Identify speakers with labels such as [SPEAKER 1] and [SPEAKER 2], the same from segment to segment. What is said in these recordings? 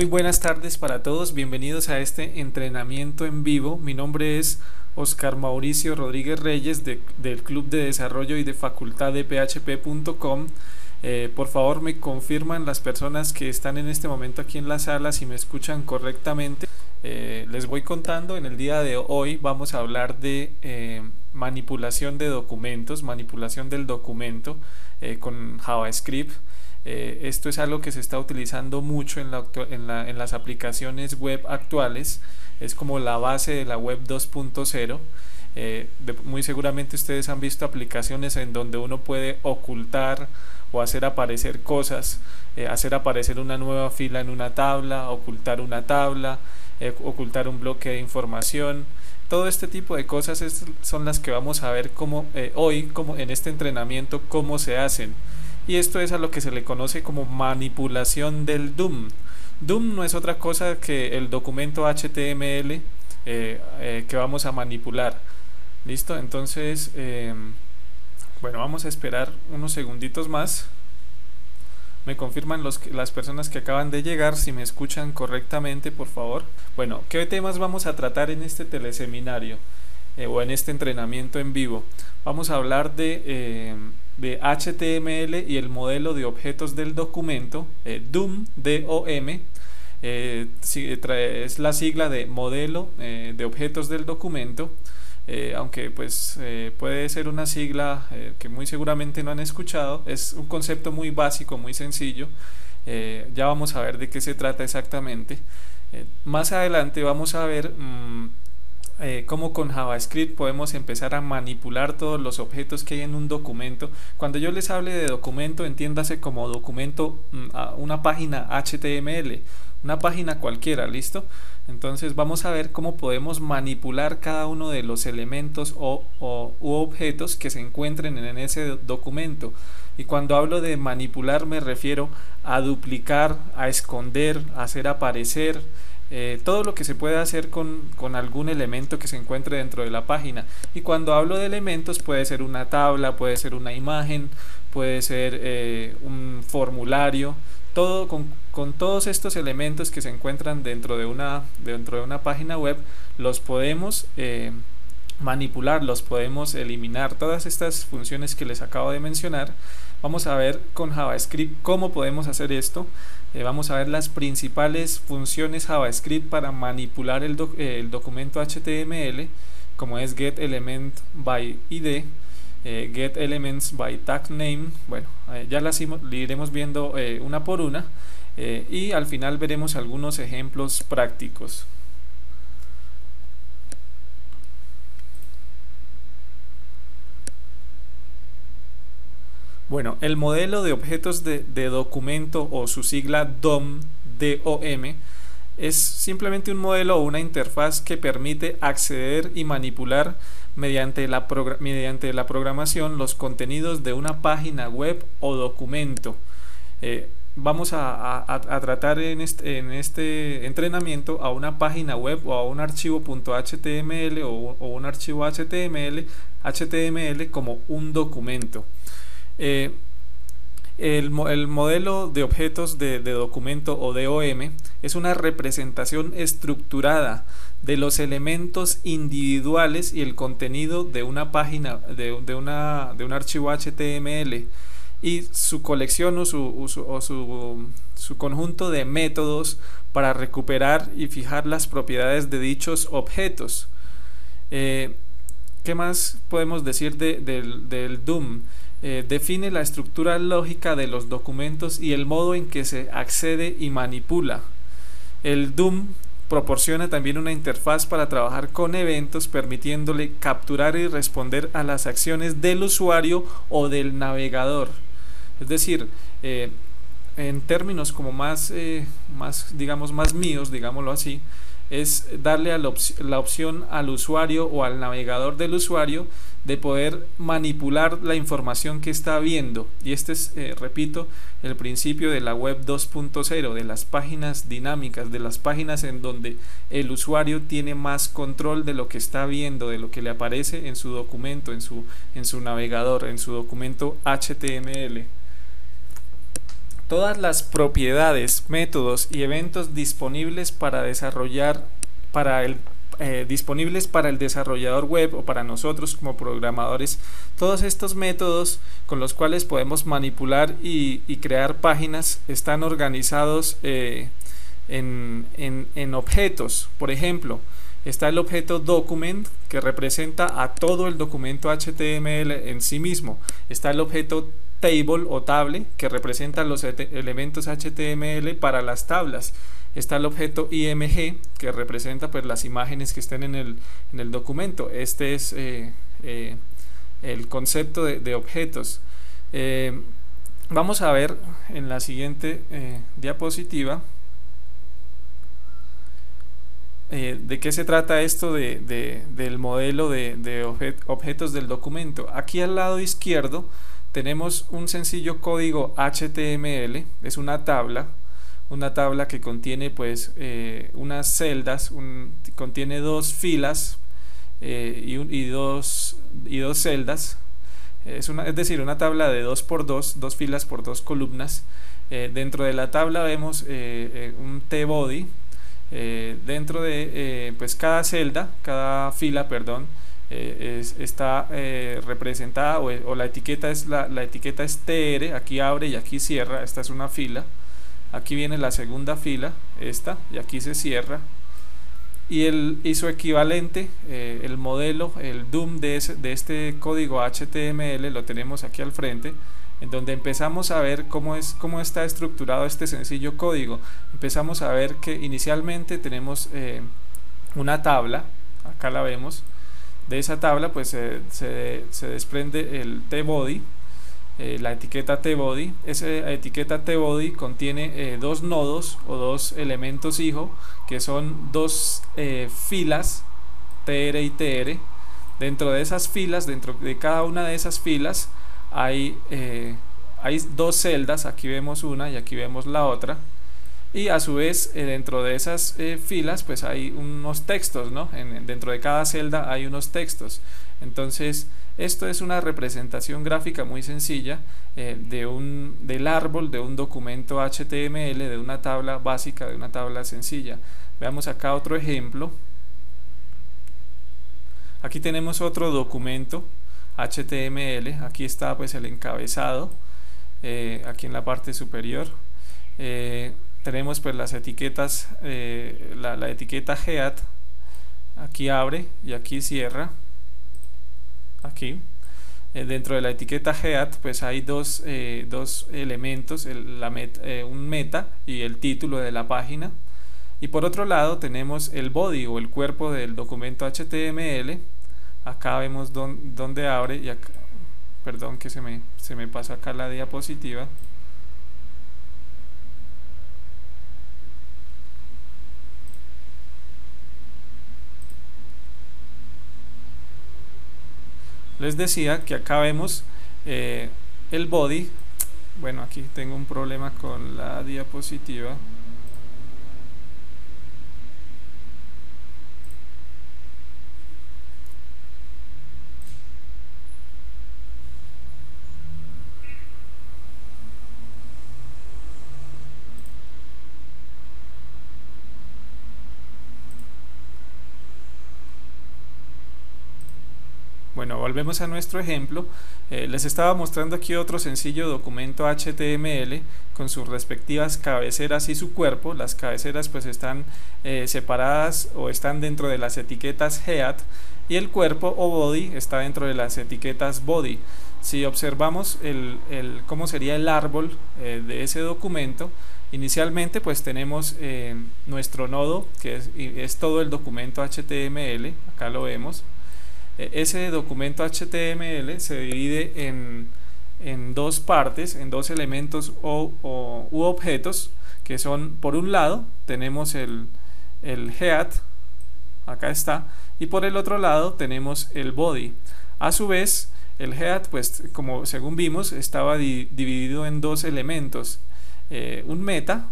[SPEAKER 1] Muy buenas tardes para todos, bienvenidos a este entrenamiento en vivo. Mi nombre es Oscar Mauricio Rodríguez Reyes del Club de Desarrollo y de Facultad de PHP.com. Por favor, me confirman las personas que están en este momento aquí en la sala si me escuchan correctamente. Les voy contando, en el día de hoy vamos a hablar de manipulación de documentos, manipulación del documento con JavaScript. Esto es algo que se está utilizando mucho en las aplicaciones web actuales. Es como la base de la web 2.0. Muy seguramente ustedes han visto aplicaciones en donde uno puede ocultar o hacer aparecer cosas, hacer aparecer una nueva fila en una tabla, ocultar una tabla, ocultar un bloque de información. Todo este tipo de cosas son las que vamos a ver hoy, como en este entrenamiento, cómo se hacen. Y esto es a lo que se le conoce como manipulación del DOM. DOM no es otra cosa que el documento HTML que vamos a manipular. ¿Listo? Entonces, bueno, vamos a esperar unos segunditos más. Me confirman las personas que acaban de llegar, si me escuchan correctamente, por favor. Bueno, ¿qué temas vamos a tratar en este teleseminario o en este entrenamiento en vivo? Vamos a hablar de HTML y el modelo de objetos del documento, DOM, D-O-M, es la sigla de modelo de objetos del documento. Aunque pues puede ser una sigla que muy seguramente no han escuchado. Es un concepto muy básico, muy sencillo. Ya vamos a ver de qué se trata exactamente. Más adelante vamos a ver cómo con JavaScript podemos empezar a manipular todos los objetos que hay en un documento. Cuando yo les hable de documento, entiéndase como documento, una página HTML, una página cualquiera, ¿listo? Entonces vamos a ver cómo podemos manipular cada uno de los elementos u objetos que se encuentren en ese documento. Y cuando hablo de manipular me refiero a duplicar, a esconder, a hacer aparecer, todo lo que se puede hacer con algún elemento que se encuentre dentro de la página. Y cuando hablo de elementos, puede ser una tabla, puede ser una imagen, puede ser un formulario. Todo con todos estos elementos que se encuentran dentro de una página web, los podemos manipular, los podemos eliminar. Todas estas funciones que les acabo de mencionar, vamos a ver con JavaScript cómo podemos hacer esto. Vamos a ver las principales funciones JavaScript para manipular el documento HTML, como es getElementById, getElementsByTagName. Bueno, ya las iremos viendo una por una, y al final veremos algunos ejemplos prácticos. Bueno, el modelo de objetos de documento, o su sigla DOM, D-O-M, es simplemente un modelo o una interfaz que permite acceder y manipular mediante la programación los contenidos de una página web o documento. Vamos a tratar en este entrenamiento a una página web o a un archivo .html o un archivo HTML como un documento. El modelo de objetos de documento, o DOM, es una representación estructurada de los elementos individuales y el contenido de una página, de un archivo HTML, y su colección o su conjunto de métodos para recuperar y fijar las propiedades de dichos objetos. ¿Qué más podemos decir del DOM? Define la estructura lógica de los documentos y el modo en que se accede y manipula. El DOM proporciona también una interfaz para trabajar con eventos, permitiéndole capturar y responder a las acciones del usuario o del navegador. Es decir, en términos como más míos, digámoslo así, es darle la opción al usuario o al navegador del usuario de poder manipular la información que está viendo. Y este es, repito, el principio de la web 2.0, de las páginas dinámicas, de las páginas en donde el usuario tiene más control de lo que está viendo, de lo que le aparece en su documento, en su navegador, en su documento HTML. Todas las propiedades, métodos y eventos disponibles para desarrollar disponibles para el desarrollador web o para nosotros como programadores, todos estos métodos con los cuales podemos manipular y crear páginas están organizados en objetos. Por ejemplo, está el objeto document, que representa a todo el documento HTML en sí mismo. Está el objeto table o table, que representa los elementos HTML para las tablas. Está el objeto img, que representa pues las imágenes que estén en el documento. Este es el concepto de objetos. Vamos a ver en la siguiente diapositiva de qué se trata esto del modelo de objetos del documento. Aquí al lado izquierdo tenemos un sencillo código HTML, es una tabla que contiene pues unas celdas, contiene dos filas y dos celdas. Es decir, una tabla de 2×2, dos filas por dos columnas. Dentro de la tabla vemos un tbody. Dentro de pues cada fila, perdón, está representada o la etiqueta es la etiqueta es tr, aquí abre y aquí cierra. Esta es una fila. Aquí viene la segunda fila, esta, y aquí se cierra. Y su equivalente, el modelo, el DOM de este código HTML, lo tenemos aquí al frente, en donde empezamos a ver cómo está estructurado este sencillo código. Empezamos a ver que inicialmente tenemos una tabla, acá la vemos. De esa tabla pues se desprende el tbody, la etiqueta tbody. Esa etiqueta tbody contiene dos nodos o dos elementos hijo, que son dos filas, tr y tr. Dentro de esas filas, dentro de cada una de esas filas hay dos celdas. Aquí vemos una y aquí vemos la otra, y a su vez dentro de esas filas pues hay unos textos, ¿no? Dentro de cada celda hay unos textos. Entonces esto es una representación gráfica muy sencilla del árbol de un documento HTML, de una tabla básica, de una tabla sencilla. Veamos acá otro ejemplo. Aquí tenemos otro documento HTML. Aquí está pues el encabezado, aquí en la parte superior. Tenemos pues las etiquetas, la etiqueta head, aquí abre y aquí cierra. Aquí dentro de la etiqueta head pues hay dos elementos, un meta y el título de la página. Y por otro lado tenemos el body o el cuerpo del documento HTML. Acá vemos dónde abre y acá, perdón que se me pasó acá la diapositiva. Les decía que acá vemos el body. Bueno, aquí tengo un problema con la diapositiva. Bueno, volvemos a nuestro ejemplo. Les estaba mostrando aquí otro sencillo documento HTML con sus respectivas cabeceras y su cuerpo. Las cabeceras pues están separadas o están dentro de las etiquetas head, y el cuerpo o body está dentro de las etiquetas body. Si observamos cómo sería el árbol de ese documento, inicialmente pues tenemos nuestro nodo, que es todo el documento HTML. Acá lo vemos. Ese documento HTML se divide en dos partes, en dos elementos u objetos, que son, por un lado tenemos el head, acá está, y por el otro lado tenemos el body. A su vez el head pues según vimos estaba dividido en dos elementos,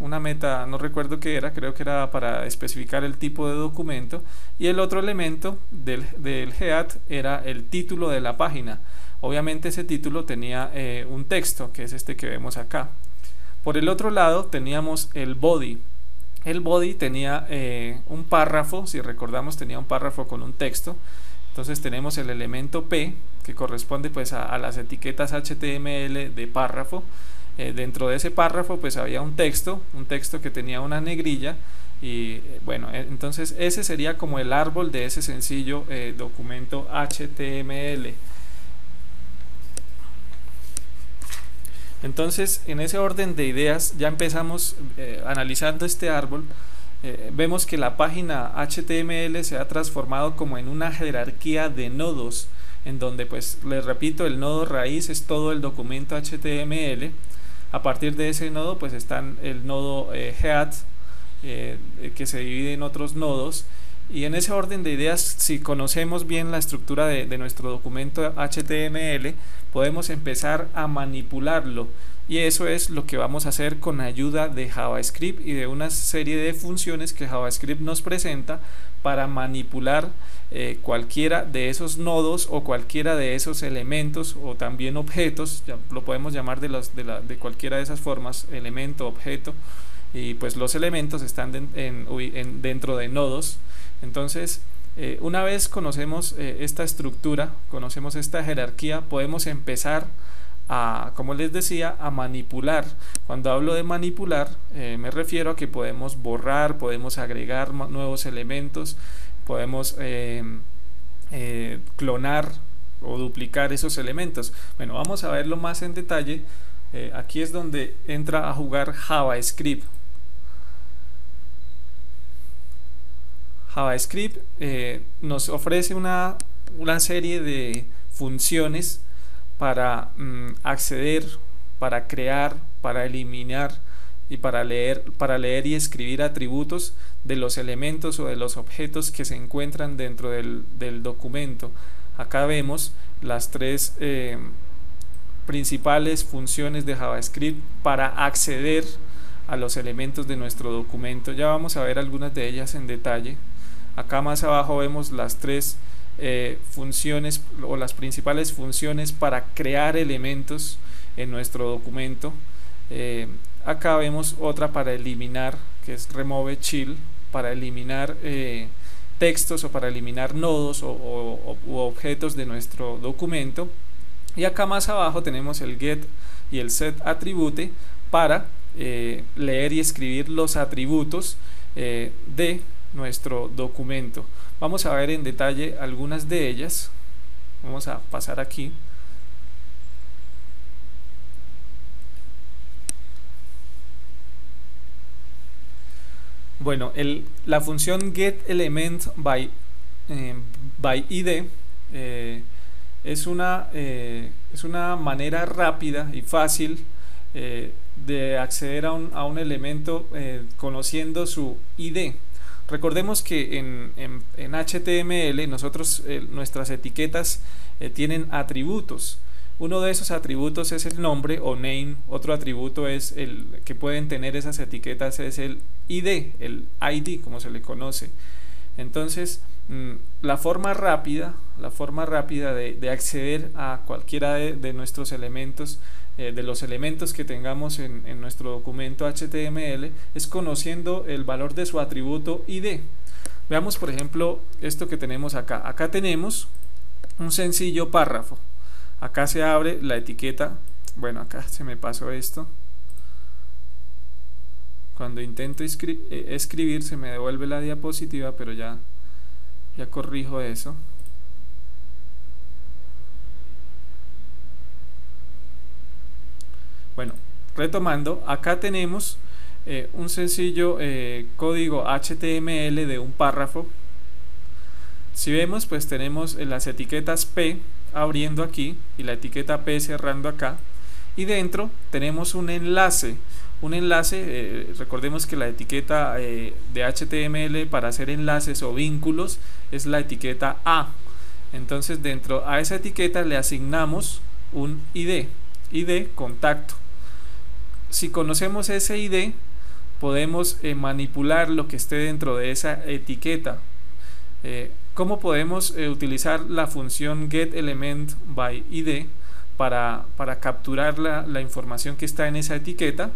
[SPEAKER 1] una meta, no recuerdo qué era, creo que era para especificar el tipo de documento, y el otro elemento del head era el título de la página. Obviamente ese título tenía un texto, que es este que vemos acá. Por el otro lado teníamos el body. El body tenía un párrafo, si recordamos tenía un párrafo con un texto. Entonces tenemos el elemento P, que corresponde pues a las etiquetas HTML de párrafo. Dentro de ese párrafo pues había un texto que tenía una negrilla. Y bueno, entonces ese sería como el árbol de ese sencillo documento HTML. Entonces, en ese orden de ideas ya empezamos analizando este árbol. Vemos que la página HTML se ha transformado como en una jerarquía de nodos, en donde, pues, les repito, el nodo raíz es todo el documento HTML. A partir de ese nodo, pues, están el nodo head, que se divide en otros nodos. Y en ese orden de ideas, si conocemos bien la estructura de nuestro documento HTML, podemos empezar a manipularlo, y eso es lo que vamos a hacer con ayuda de JavaScript y de una serie de funciones que JavaScript nos presenta para manipular cualquiera de esos nodos o cualquiera de esos elementos o también objetos. Ya lo podemos llamar de cualquiera de esas formas, elemento, objeto, y pues los elementos están dentro de nodos. Entonces, una vez conocemos esta estructura, conocemos esta jerarquía, podemos empezar a, como les decía, a manipular. Cuando hablo de manipular, me refiero a que podemos borrar, podemos agregar nuevos elementos, podemos clonar o duplicar esos elementos. Bueno, vamos a verlo más en detalle. Aquí es donde entra a jugar JavaScript. JavaScript nos ofrece una serie de funciones para acceder, para crear, para eliminar y para leer y escribir atributos de los elementos o de los objetos que se encuentran dentro del documento. Acá vemos las tres principales funciones de JavaScript para acceder a los elementos de nuestro documento. Ya vamos a ver algunas de ellas en detalle. Acá más abajo vemos las tres funciones o las principales funciones para crear elementos en nuestro documento. Acá vemos otra para eliminar, que es remove child, para eliminar textos o para eliminar nodos u objetos de nuestro documento. Y acá más abajo tenemos el get y el set attribute para leer y escribir los atributos de nuestro documento. Vamos a ver en detalle algunas de ellas. Vamos a pasar aquí. Bueno, la función getElementById es una manera rápida y fácil de acceder a un elemento conociendo su ID. Recordemos que en HTML nuestras etiquetas tienen atributos. Uno de esos atributos es el nombre o name. Otro atributo es el que pueden tener esas etiquetas es el ID, el ID como se le conoce. Entonces, la forma rápida de acceder a cualquiera de nuestros elementos, de los elementos que tengamos en nuestro documento HTML, es conociendo el valor de su atributo ID. Veamos por ejemplo esto que tenemos acá. Acá tenemos un sencillo párrafo. Acá se abre la etiqueta. Bueno, acá se me pasó esto. Cuando intento escribir se me devuelve la diapositiva, pero ya corrijo eso. Bueno, retomando, acá tenemos un sencillo código HTML de un párrafo. Si vemos, pues tenemos las etiquetas P abriendo aquí y la etiqueta P cerrando acá, y dentro tenemos un enlace. Recordemos que la etiqueta de HTML para hacer enlaces o vínculos es la etiqueta A. Entonces dentro a esa etiqueta le asignamos un ID contacto. Si conocemos ese ID, podemos manipular lo que esté dentro de esa etiqueta. ¿Cómo podemos utilizar la función getElementById para capturar la información que está en esa etiqueta?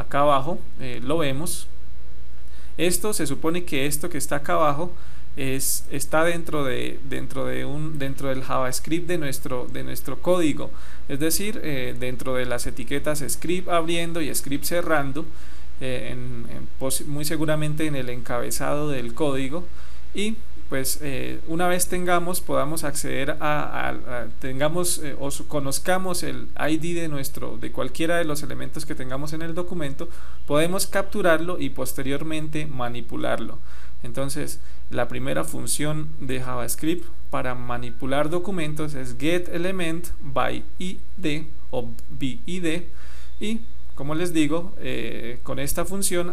[SPEAKER 1] acá abajo, lo vemos. Esto se supone que esto que está acá abajo está dentro del JavaScript de nuestro código, es decir, dentro de las etiquetas script abriendo y script cerrando, muy seguramente en el encabezado del código. Y pues una vez podamos acceder o conozcamos el ID de cualquiera de los elementos que tengamos en el documento, podemos capturarlo y posteriormente manipularlo. Entonces, la primera función de JavaScript para manipular documentos es getElementById o BID, y como les digo, con esta función,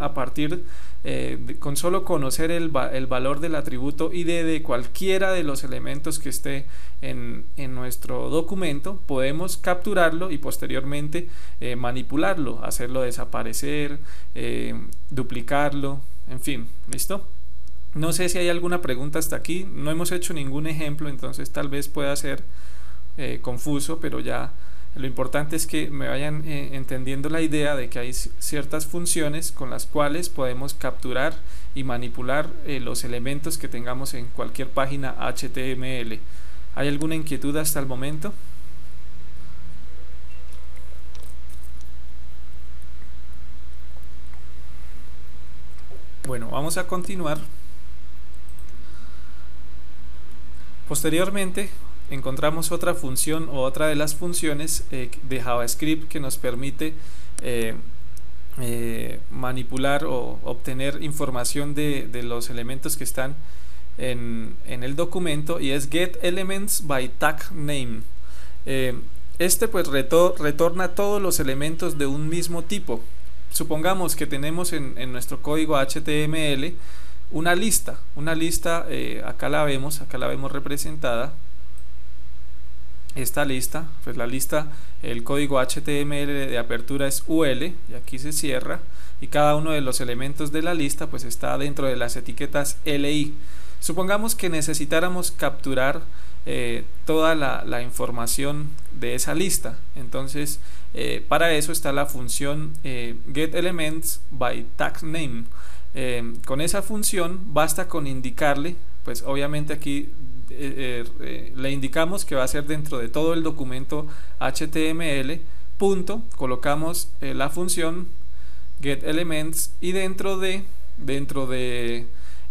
[SPEAKER 1] con solo conocer el valor del atributo ID de cualquiera de los elementos que esté en nuestro documento, podemos capturarlo y posteriormente manipularlo, hacerlo desaparecer, duplicarlo, en fin, ¿listo? No sé si hay alguna pregunta hasta aquí. No hemos hecho ningún ejemplo, entonces tal vez pueda ser confuso, pero ya lo importante es que me vayan entendiendo la idea de que hay ciertas funciones con las cuales podemos capturar y manipular los elementos que tengamos en cualquier página HTML. ¿Hay alguna inquietud hasta el momento? Bueno, vamos a continuar. Posteriormente encontramos otra función o otra de las funciones de JavaScript que nos permite manipular o obtener información de los elementos que están en el documento, y es getElementsByTagName. Este pues retorna todos los elementos de un mismo tipo. Supongamos que tenemos en nuestro código HTML una lista, acá la vemos representada. Esta lista, pues la lista, el código HTML de apertura es UL y aquí se cierra, y cada uno de los elementos de la lista pues está dentro de las etiquetas LI. Supongamos que necesitáramos capturar toda la información de esa lista. Entonces para eso está la función getElementsByTagName. Con esa función basta con indicarle, pues obviamente aquí le indicamos que va a ser dentro de todo el documento HTML, punto, colocamos la función getElements, y dentro de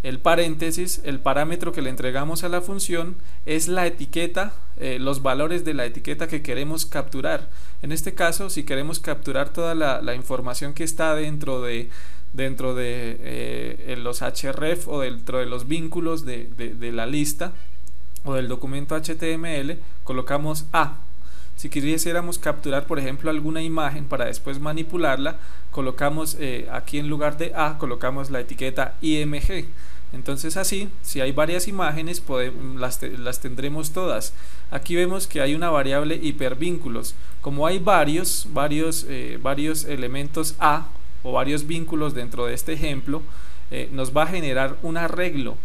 [SPEAKER 1] el paréntesis, el parámetro que le entregamos a la función es la etiqueta, los valores de la etiqueta que queremos capturar. En este caso, si queremos capturar toda la información que está dentro de los href o dentro de los vínculos de la lista o del documento HTML, colocamos A. Si quisiéramos capturar, por ejemplo, alguna imagen para después manipularla, colocamos aquí en lugar de A, colocamos la etiqueta IMG. Entonces así, si hay varias imágenes, las tendremos todas. Aquí vemos que hay una variable hipervínculos. Como hay varios elementos A o varios vínculos dentro de este ejemplo, nos va a generar un arreglo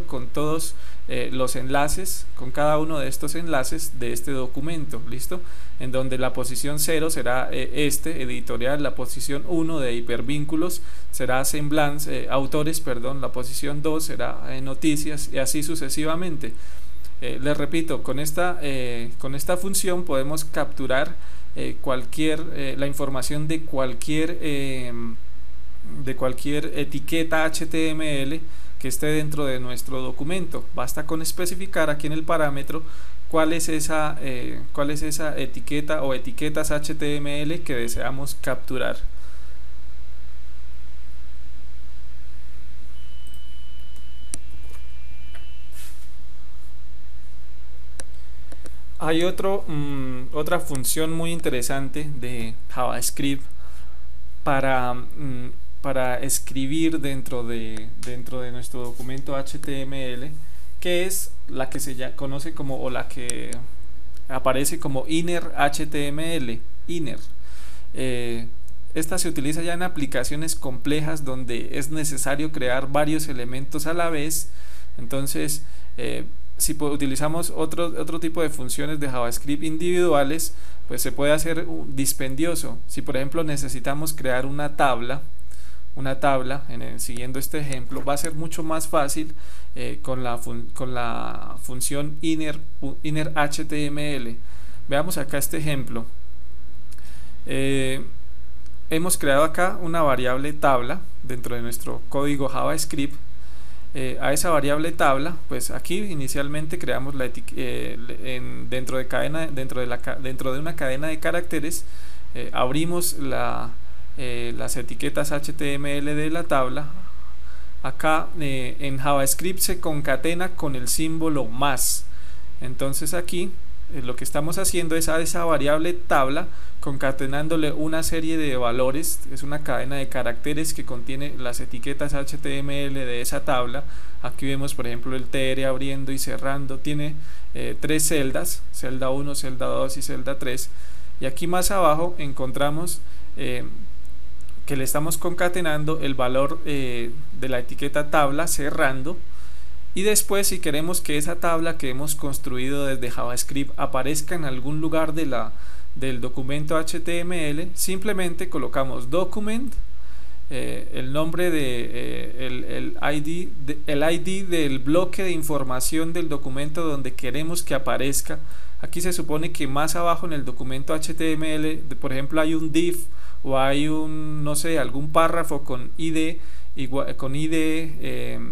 [SPEAKER 1] con todos los enlaces, con cada uno de estos enlaces de este documento, ¿listo? En donde la posición 0 será editorial, la posición 1 de hipervínculos será autores, la posición 2 será noticias, y así sucesivamente. Les repito, con esta función podemos capturar la información de cualquier etiqueta HTML que esté dentro de nuestro documento. Basta con especificar aquí en el parámetro cuál es esa etiqueta o etiquetas HTML que deseamos capturar. Hay otra función muy interesante de JavaScript para escribir dentro de nuestro documento HTML, que es la que se conoce como, o la que aparece como inner HTML. Esta se utiliza ya en aplicaciones complejas donde es necesario crear varios elementos a la vez. Entonces si utilizamos otro tipo de funciones de JavaScript individuales, pues se puede hacer dispendioso. Si por ejemplo necesitamos crear una tabla, siguiendo este ejemplo, va a ser mucho más fácil con la función inner HTML. Veamos acá este ejemplo. Hemos creado acá una variable tabla dentro de nuestro código JavaScript. A esa variable tabla, pues aquí inicialmente creamos dentro de una cadena de caracteres, abrimos las etiquetas HTML de la tabla. Acá en JavaScript se concatena con el símbolo más. Entonces aquí lo que estamos haciendo es a esa variable tabla concatenándole una serie de valores. Es una cadena de caracteres que contiene las etiquetas HTML de esa tabla. Aquí vemos por ejemplo el tr abriendo y cerrando, tiene 3 celdas, celda 1, celda 2 y celda 3, y aquí más abajo encontramos que le estamos concatenando el valor de la etiqueta tabla cerrando. Y después, si queremos que esa tabla que hemos construido desde JavaScript aparezca en algún lugar del documento HTML, simplemente colocamos document, el nombre el ID del bloque de información del documento donde queremos que aparezca. Aquí se supone que más abajo en el documento HTML, por ejemplo, hay un div o hay no sé, algún párrafo con ID,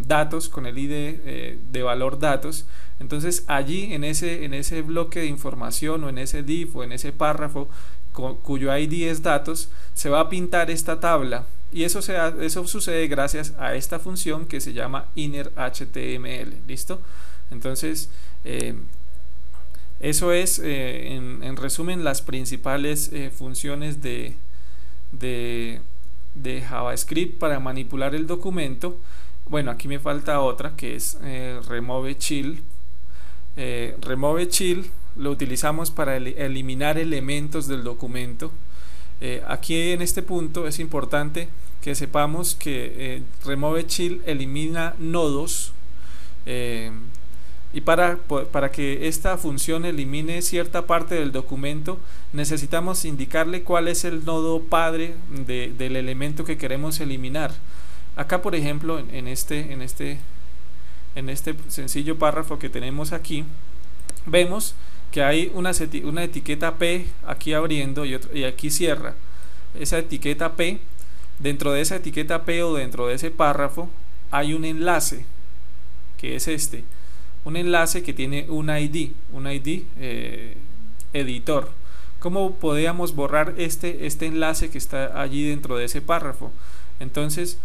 [SPEAKER 1] datos, con el ID de valor datos. Entonces allí en ese bloque de información o en ese div o en ese párrafo cuyo ID es datos, se va a pintar esta tabla, y eso sucede gracias a esta función que se llama inner HTML. ¿Listo? Entonces eso es en resumen las principales funciones de JavaScript para manipular el documento. Bueno, aquí me falta otra que es remove child. Remove child lo utilizamos para eliminar elementos del documento. Aquí en este punto es importante que sepamos que remove child elimina nodos, y para que esta función elimine cierta parte del documento necesitamos indicarle cuál es el nodo padre del elemento que queremos eliminar. Acá por ejemplo en este sencillo párrafo que tenemos aquí, vemos que hay una etiqueta P aquí abriendo y aquí cierra. Esa etiqueta P, dentro de esa etiqueta P o dentro de ese párrafo hay un enlace que es un enlace que tiene un ID editor. ¿Cómo podríamos borrar este enlace que está allí dentro de ese párrafo? Entonces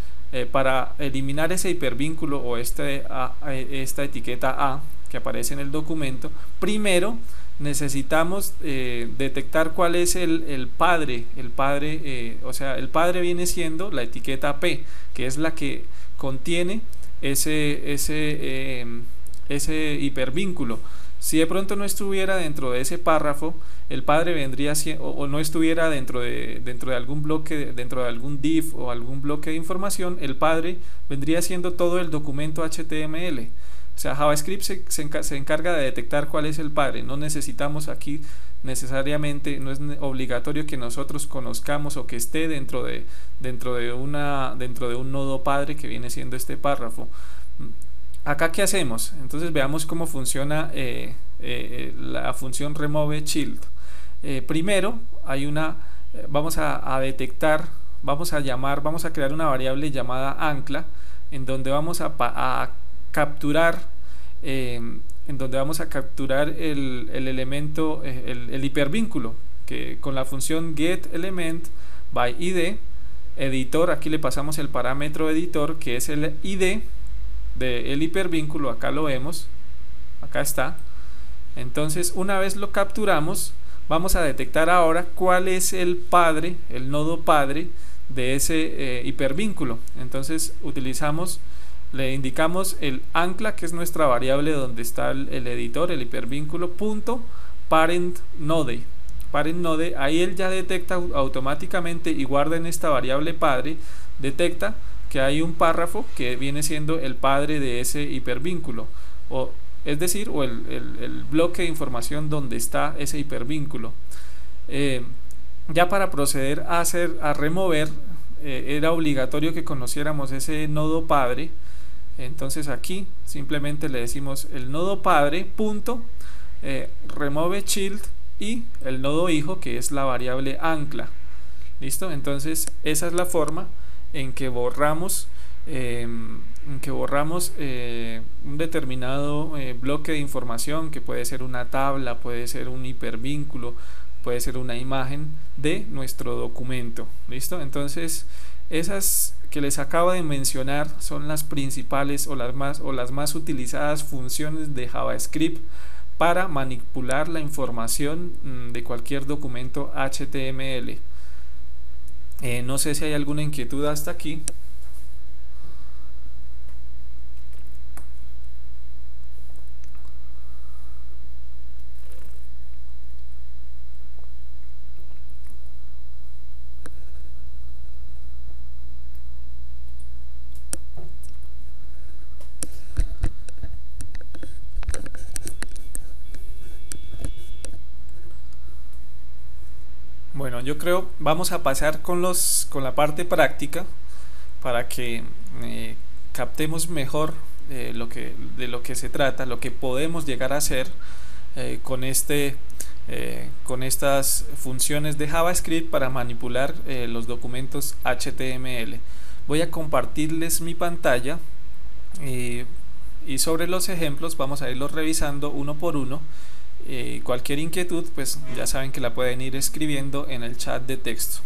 [SPEAKER 1] para eliminar ese hipervínculo o esta etiqueta A que aparece en el documento, primero necesitamos detectar cuál es el padre. O sea, el padre viene siendo la etiqueta P, que es la que contiene ese hipervínculo. Si de pronto no estuviera dentro de ese párrafo, el padre vendría o no estuviera dentro de algún bloque, dentro de algún div o algún bloque de información, el padre vendría siendo todo el documento HTML. O sea, JavaScript se encarga de detectar cuál es el padre. No necesitamos aquí necesariamente, no es obligatorio que nosotros conozcamos o que esté dentro de un nodo padre que viene siendo este párrafo. Acá ¿qué hacemos? Entonces veamos cómo funciona la función remove child. Primero vamos a detectar, vamos a crear una variable llamada ancla, en donde vamos a capturar el elemento, el hipervínculo, que con la función getElement by id editor, aquí le pasamos el parámetro editor que es el id del hipervínculo. Acá lo vemos, acá está. Entonces una vez lo capturamos, vamos a detectar ahora cuál es el padre, el nodo padre de ese hipervínculo. Entonces le indicamos el ancla, que es nuestra variable donde está el editor, el hipervínculo, punto parent node. Ahí él ya detecta automáticamente y guarda en esta variable padre, detecta que hay un párrafo que viene siendo el padre de ese hipervínculo, es decir, o el bloque de información donde está ese hipervínculo. Ya para proceder a remover, era obligatorio que conociéramos ese nodo padre. Entonces aquí simplemente le decimos el nodo padre punto remove child y el nodo hijo, que es la variable ancla. ¿Listo? Entonces esa es la forma en que borramos un determinado bloque de información, que puede ser una tabla, puede ser un hipervínculo, puede ser una imagen de nuestro documento. ¿Listo? Entonces esas que les acabo de mencionar son las principales o las más utilizadas funciones de JavaScript para manipular la información de cualquier documento HTML. No sé si hay alguna inquietud hasta aquí. Bueno, yo creo vamos a pasar con la parte práctica para que captemos mejor de lo que se trata, lo que podemos llegar a hacer con estas funciones de JavaScript para manipular los documentos HTML. Voy a compartirles mi pantalla y sobre los ejemplos vamos a irlos revisando uno por uno. Cualquier inquietud, pues ya saben que la pueden ir escribiendo en el chat de texto.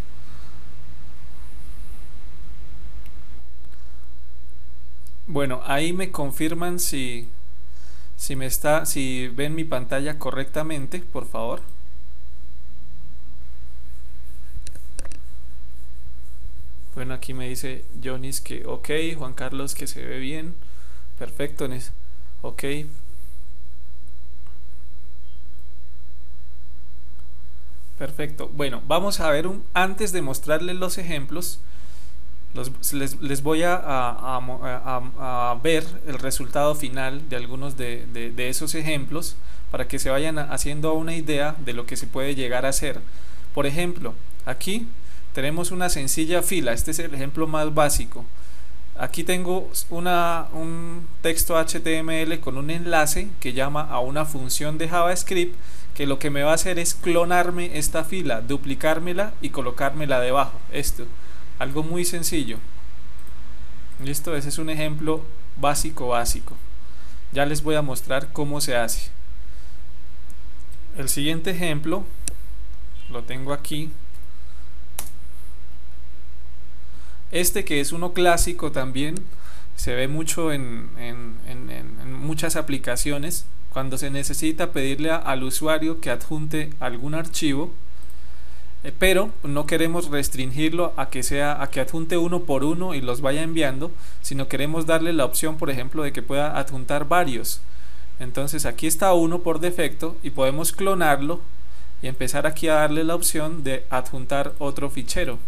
[SPEAKER 1] Bueno, ahí me confirman si ven mi pantalla correctamente, por favor. Bueno, aquí me dice Jonis que ok, Juan Carlos que se ve bien, perfecto, ok. Perfecto. Bueno, vamos a ver antes de mostrarles los ejemplos, les voy a ver el resultado final de algunos de esos ejemplos para que se vayan haciendo una idea de lo que se puede llegar a hacer. Por ejemplo, aquí tenemos una sencilla fila. Este es el ejemplo más básico. Aquí tengo un texto HTML con un enlace que llama a una función de JavaScript, que lo que me va a hacer es clonarme esta fila, duplicármela y colocármela debajo. Esto, algo muy sencillo. Listo, ese es un ejemplo básico. Ya les voy a mostrar cómo se hace. El siguiente ejemplo lo tengo aquí. Este, que es uno clásico también, se ve mucho en muchas aplicaciones, cuando se necesita pedirle al usuario que adjunte algún archivo, pero no queremos restringirlo a que adjunte uno por uno y los vaya enviando, sino queremos darle la opción, por ejemplo, de que pueda adjuntar varios. Entonces aquí está uno por defecto y podemos clonarlo y empezar aquí a darle la opción de adjuntar otro fichero.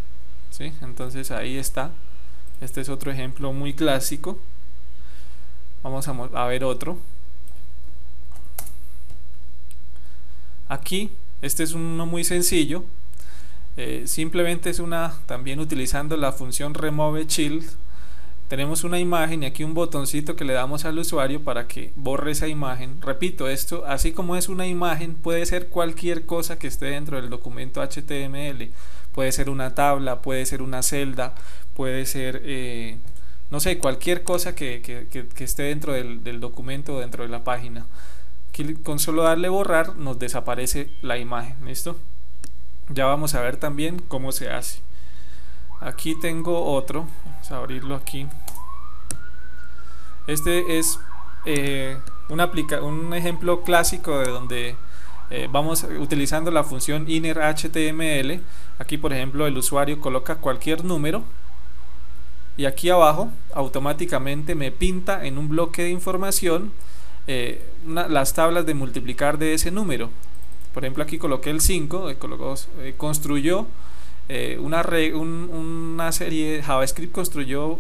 [SPEAKER 1] ¿Sí? Entonces ahí está. Este es otro ejemplo muy clásico. Vamos a ver otro. Aquí, este es uno muy sencillo. Simplemente es también utilizando la función remove child. Tenemos una imagen y aquí un botoncito que le damos al usuario para que borre esa imagen. Repito, esto, así como es una imagen, puede ser cualquier cosa que esté dentro del documento HTML. Puede ser una tabla, puede ser una celda, puede ser, no sé, cualquier cosa que esté dentro del documento o dentro de la página. Aquí con solo darle borrar nos desaparece la imagen. ¿Listo? Ya vamos a ver también cómo se hace. Aquí tengo otro, vamos a abrirlo aquí. Este es un ejemplo clásico de donde vamos utilizando la función inner HTML. Aquí, por ejemplo, el usuario coloca cualquier número y aquí abajo automáticamente me pinta en un bloque de información las tablas de multiplicar de ese número. Por ejemplo, aquí coloqué el 5, construyó una serie, JavaScript construyó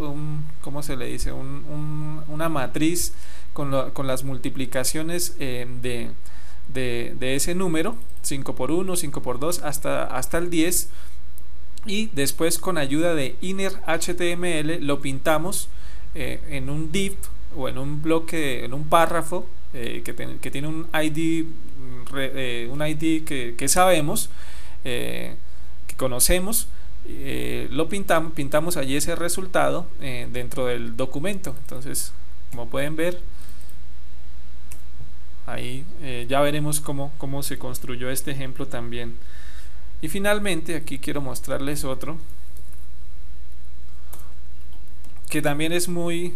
[SPEAKER 1] ¿cómo se le dice? Una matriz con las multiplicaciones de ese número, 5 por 1, 5 por 2, hasta el 10, y después con ayuda de inner HTML lo pintamos en un div o en un bloque, en un párrafo que tiene un ID, que sabemos, que conocemos. Lo pintamos allí ese resultado dentro del documento. Entonces, como pueden ver, ahí ya veremos cómo se construyó este ejemplo también. Y finalmente aquí quiero mostrarles otro que también es muy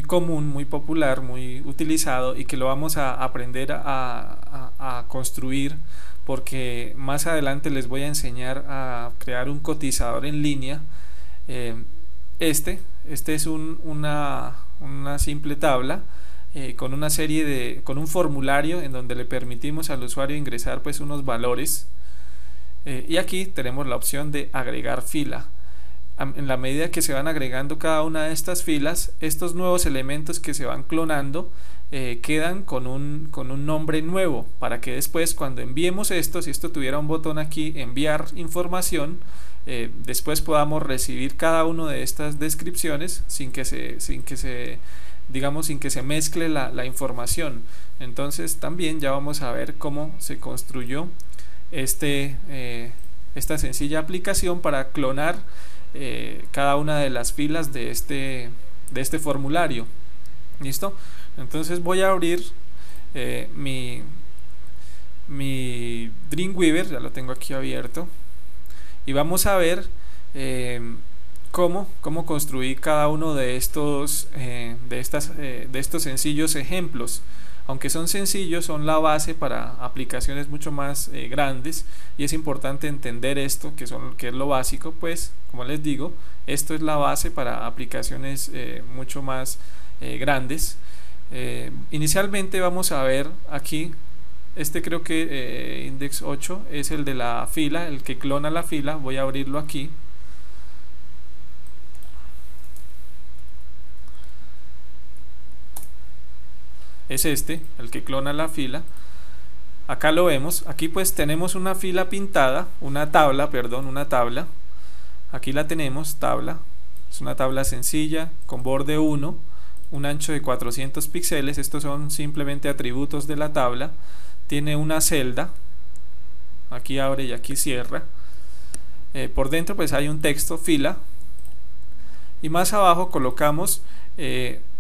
[SPEAKER 1] común, muy popular, muy utilizado, y que lo vamos a aprender a construir, porque más adelante les voy a enseñar a crear un cotizador en línea. Este es una simple tabla con una serie con un formulario en donde le permitimos al usuario ingresar pues unos valores, y aquí tenemos la opción de agregar fila. En la medida que se van agregando cada una de estas filas, estos nuevos elementos que se van clonando quedan con un nombre nuevo, para que después, cuando enviemos esto, si esto tuviera un botón aquí, enviar información, después podamos recibir cada una de estas descripciones sin que se mezcle la información. Entonces también ya vamos a ver cómo se construyó esta sencilla aplicación para clonar cada una de las filas de este formulario. ¿Listo? Entonces voy a abrir mi Dreamweaver, ya lo tengo aquí abierto, y vamos a ver cómo construir cada uno de estos sencillos ejemplos. Aunque son sencillos, son la base para aplicaciones mucho más grandes, y es importante entender esto, que es lo básico. Pues, como les digo, esto es la base para aplicaciones mucho más grandes. Inicialmente vamos a ver aquí, creo que index 8 es el de la fila, el que clona la fila. Voy a abrirlo aquí. Es el que clona la fila. Acá lo vemos. Aquí pues tenemos una fila pintada, una tabla. Aquí la tenemos, tabla. Es una tabla sencilla con borde 1, un ancho de 400 píxeles. Estos son simplemente atributos de la tabla. Tiene una celda. Aquí abre y aquí cierra. Por dentro pues hay un texto, fila. Y más abajo colocamos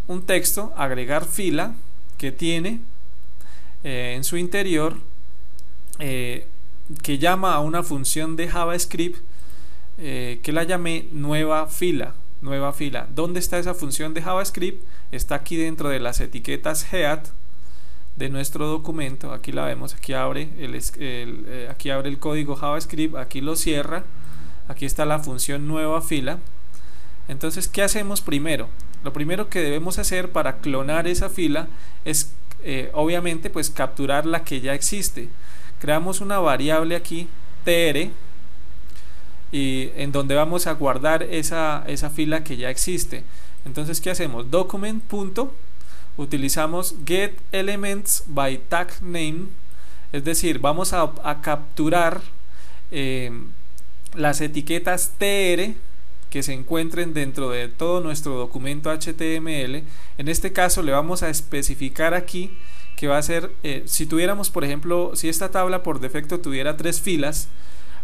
[SPEAKER 1] un texto, agregar fila, que tiene en su interior que llama a una función de JavaScript que la llamé nueva fila. ¿Dónde está esa función de JavaScript? Está aquí dentro de las etiquetas head de nuestro documento. Aquí la vemos, aquí abre el código JavaScript, aquí lo cierra, aquí está la función nueva fila. Entonces, ¿qué hacemos primero? Lo primero que debemos hacer para clonar esa fila es obviamente pues capturar la que ya existe. Creamos una variable aquí, tr, y en donde vamos a guardar esa fila que ya existe. Entonces, ¿qué hacemos? Document. Utilizamos get elements by tag name, es decir, vamos a capturar las etiquetas tr que se encuentren dentro de todo nuestro documento HTML. En este caso le vamos a especificar aquí que va a ser, si tuviéramos, por ejemplo, si esta tabla por defecto tuviera 3 filas,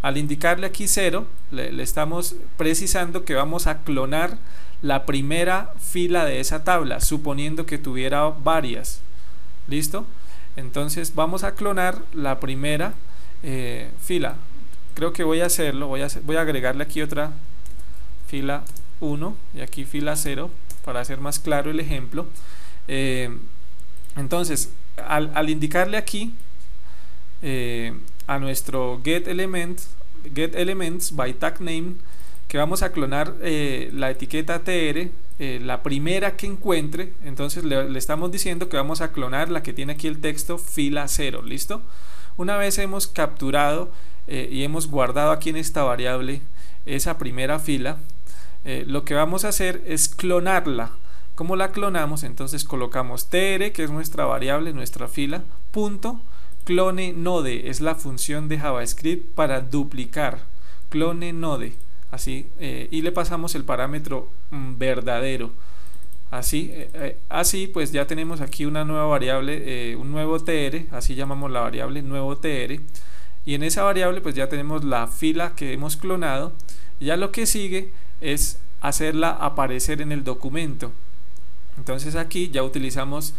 [SPEAKER 1] al indicarle aquí 0, le estamos precisando que vamos a clonar la primera fila de esa tabla, suponiendo que tuviera varias. ¿Listo? Entonces vamos a clonar la primera fila. Creo que voy a hacerlo, voy a agregarle aquí otra fila 1 y aquí fila 0 para hacer más claro el ejemplo. Entonces, al indicarle aquí a nuestro get elements by tag name, que vamos a clonar la etiqueta tr, la primera que encuentre, entonces le estamos diciendo que vamos a clonar la que tiene aquí el texto fila 0. ¿Listo? Una vez hemos capturado y hemos guardado aquí en esta variable esa primera fila, lo que vamos a hacer es clonarla ¿Cómo la clonamos? Entonces colocamos tr, que es nuestra variable, nuestra fila, punto, clone node, es la función de JavaScript para duplicar, clone node, así, y le pasamos el parámetro verdadero. Así pues ya tenemos aquí una nueva variable, un nuevo tr, así llamamos la variable nuevo tr, y en esa variable pues ya tenemos la fila que hemos clonado. Ya lo que sigue es hacerla aparecer en el documento. Entonces aquí ya utilizamos,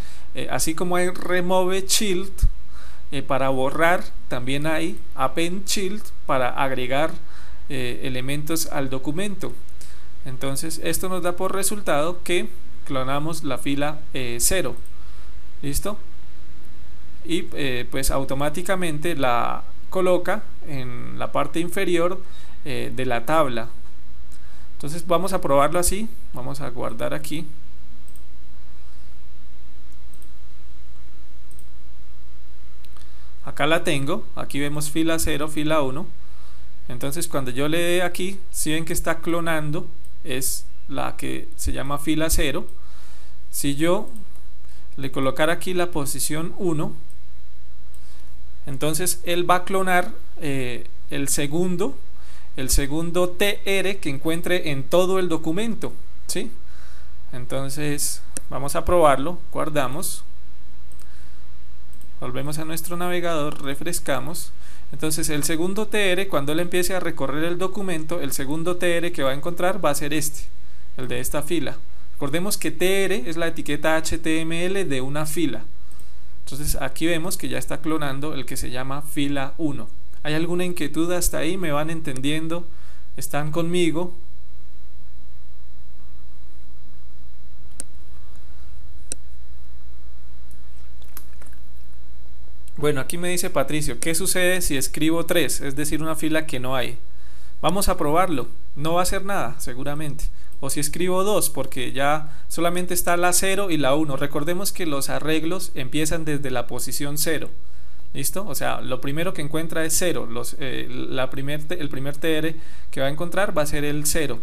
[SPEAKER 1] así como hay remove child para borrar, también hay append child para agregar elementos al documento. Entonces esto nos da por resultado que clonamos la fila 0, ¿listo? Y pues automáticamente la coloca en la parte inferior de la tabla. Entonces vamos a probarlo así, vamos a guardar aquí. Acá la tengo, aquí vemos fila 0, fila 1. Entonces cuando yo le dé aquí, si ven que está clonando, es la que se llama fila 0. Si yo le colocara aquí la posición 1, entonces él va a clonar el segundo tr que encuentre en todo el documento, ¿sí? Entonces vamos a probarlo, guardamos, volvemos a nuestro navegador, refrescamos. Entonces el segundo tr, cuando él empiece a recorrer el documento, el segundo tr que va a encontrar va a ser este, el de esta fila. Recordemos que tr es la etiqueta HTML de una fila. Entonces aquí vemos que ya está clonando el que se llama fila 1. ¿Hay alguna inquietud hasta ahí? ¿Me van entendiendo? ¿Están conmigo? Bueno, aquí me dice Patricio, ¿qué sucede si escribo 3? Es decir, una fila que no hay. Vamos a probarlo. No va a hacer nada, seguramente. O si escribo 2, porque ya solamente está la 0 y la 1. Recordemos que los arreglos empiezan desde la posición 0. ¿Listo? O sea, lo primero que encuentra es 0. El primer tr que va a encontrar va a ser el 0.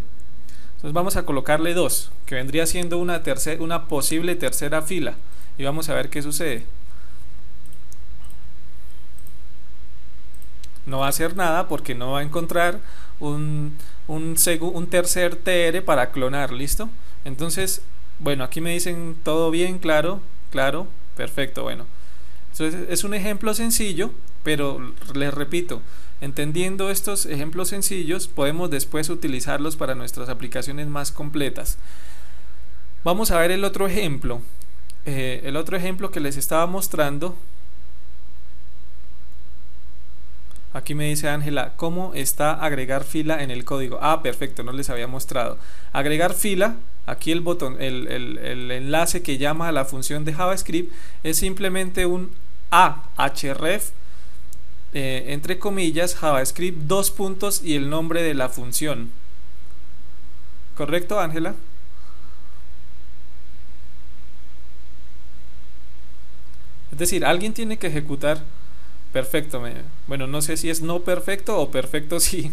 [SPEAKER 1] Entonces vamos a colocarle 2, que vendría siendo una posible tercera fila. Y vamos a ver qué sucede. No va a hacer nada porque no va a encontrar un tercer tr para clonar. ¿Listo? Entonces, bueno, aquí me dicen todo bien, claro, perfecto. Bueno, entonces es un ejemplo sencillo, pero les repito, entendiendo estos ejemplos sencillos podemos después utilizarlos para nuestras aplicaciones más completas. Vamos a ver el otro ejemplo. El otro ejemplo que les estaba mostrando. Aquí me dice Ángela, ¿cómo está agregar fila en el código? Ah, perfecto, no les había mostrado. Agregar fila, aquí el botón, el enlace que llama a la función de JavaScript es simplemente un href, entre comillas, JavaScript, 2 puntos y el nombre de la función. ¿Correcto, Ángela? Es decir, alguien tiene que ejecutar. Perfecto, bueno, no sé si es no perfecto o perfecto sí.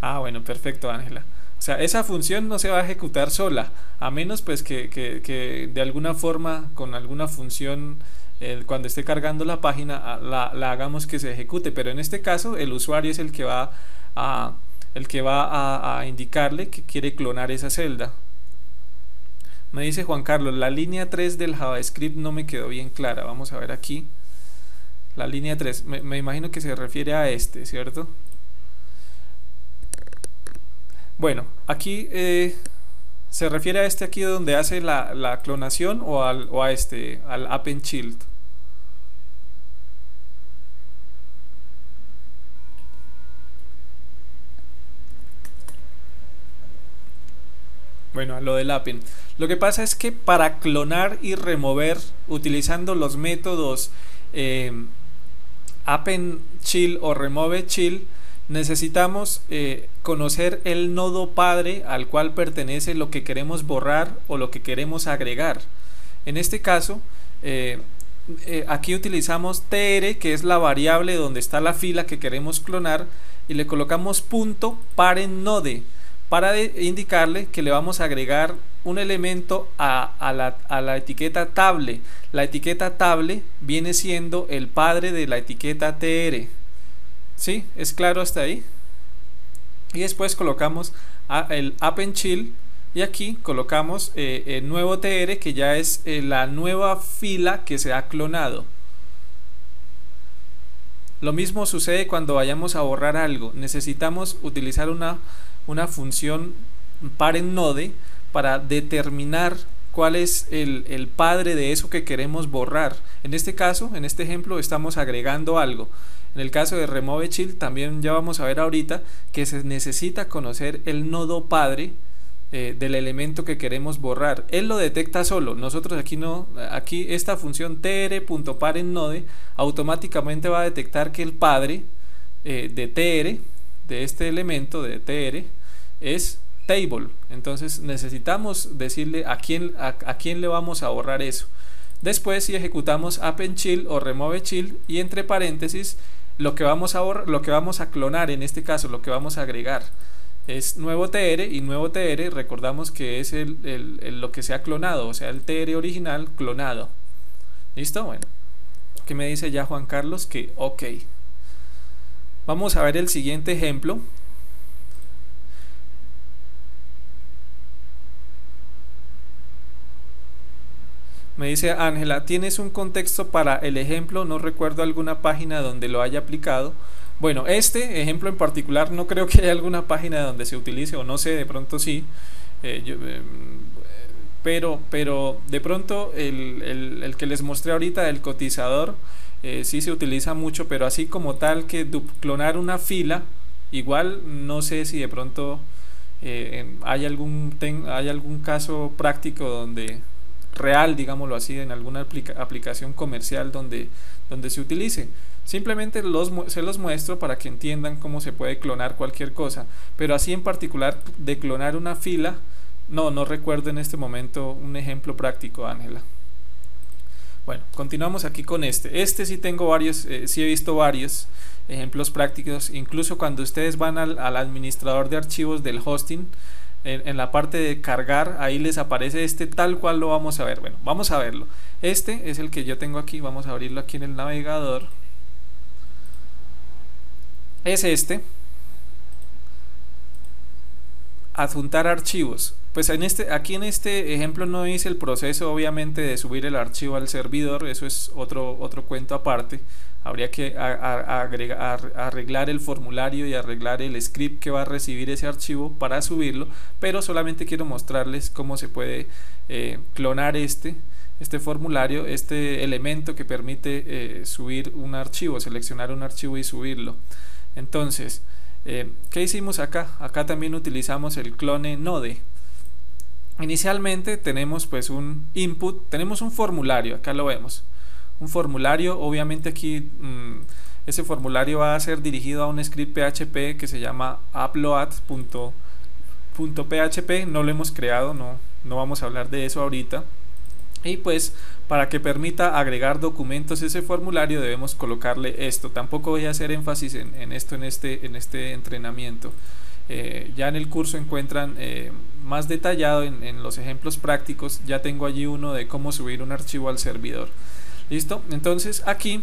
[SPEAKER 1] Ah, bueno, perfecto, Ángela. O sea, esa función no se va a ejecutar sola, a menos pues que de alguna forma, con alguna función, cuando esté cargando la página, la hagamos que se ejecute. Pero en este caso, el usuario es el que va a indicarle que quiere clonar esa celda. Me dice Juan Carlos, la línea 3 del JavaScript no me quedó bien clara. Vamos a ver aquí. La línea 3, me imagino que se refiere a este, ¿cierto? Bueno, aquí se refiere a este aquí donde hace la clonación o a este, al append child. Bueno, a lo del append. Lo que pasa es que para clonar y remover utilizando los métodos append child o remove child, necesitamos conocer el nodo padre al cual pertenece lo que queremos borrar o lo que queremos agregar. En este caso, aquí utilizamos tr, que es la variable donde está la fila que queremos clonar, y le colocamos punto parent node. para indicarle que le vamos a agregar un elemento a la etiqueta table. La etiqueta table viene siendo el padre de la etiqueta tr. ¿Sí? ¿Es claro hasta ahí? Y después colocamos el append_child y aquí colocamos el nuevo tr, que ya es la nueva fila que se ha clonado. Lo mismo sucede cuando vayamos a borrar algo. Necesitamos utilizar una función parent_node para determinar cuál es el padre de eso que queremos borrar. En este caso, en este ejemplo, estamos agregando algo. En el caso de remove_child también ya vamos a ver ahorita que se necesita conocer el nodo padre del elemento que queremos borrar. Él lo detecta solo, nosotros aquí no. Aquí esta función tr.parent_node automáticamente va a detectar que el padre de tr, de este elemento de tr, es table. Entonces necesitamos decirle a quién le vamos a borrar eso. Después, si ejecutamos append_child o remove_child y entre paréntesis, lo que vamos a clonar, en este caso lo que vamos a agregar es nuevo tr, y nuevo tr recordamos que es lo que se ha clonado, o sea, el tr original clonado. ¿Listo? Bueno, ¿qué me dice ya Juan Carlos? Que ok. Vamos a ver el siguiente ejemplo. Me dice Ángela, ¿tienes un contexto para el ejemplo? No recuerdo alguna página donde lo haya aplicado. Bueno, este ejemplo en particular no creo que haya alguna página donde se utilice, o no sé, de pronto sí. Pero de pronto el que les mostré ahorita del cotizador sí se utiliza mucho, pero así como tal que clonar una fila, igual no sé si de pronto hay algún caso práctico donde real, digámoslo así, en alguna aplicación comercial donde se utilice. Simplemente se los muestro para que entiendan cómo se puede clonar cualquier cosa, pero así en particular de clonar una fila, no recuerdo en este momento un ejemplo práctico, Ángela. Bueno, continuamos aquí con este sí tengo varios, sí he visto varios ejemplos prácticos, incluso cuando ustedes van al administrador de archivos del hosting, en la parte de cargar, ahí les aparece tal cual lo vamos a ver. Bueno, vamos a verlo. Este es el que yo tengo aquí, vamos a abrirlo aquí en el navegador. Es adjuntar archivos. Pues aquí en este ejemplo no hice el proceso obviamente de subir el archivo al servidor, eso es otro cuento aparte. Habría que arreglar el formulario y arreglar el script que va a recibir ese archivo para subirlo, pero solamente quiero mostrarles cómo se puede clonar este formulario, este elemento que permite subir un archivo, seleccionar un archivo y subirlo. Entonces, ¿qué hicimos acá? Acá también utilizamos el clone node. Inicialmente tenemos pues un input, tenemos un formulario, acá lo vemos. Un formulario, obviamente aquí ese formulario va a ser dirigido a un script PHP que se llama upload.php. No lo hemos creado, no vamos a hablar de eso ahorita. Y pues para que permita agregar documentos a ese formulario debemos colocarle esto. Tampoco voy a hacer énfasis en esto en este entrenamiento. Ya en el curso encuentran más detallado en los ejemplos prácticos. Ya tengo allí uno de cómo subir un archivo al servidor. ¿Listo? Entonces aquí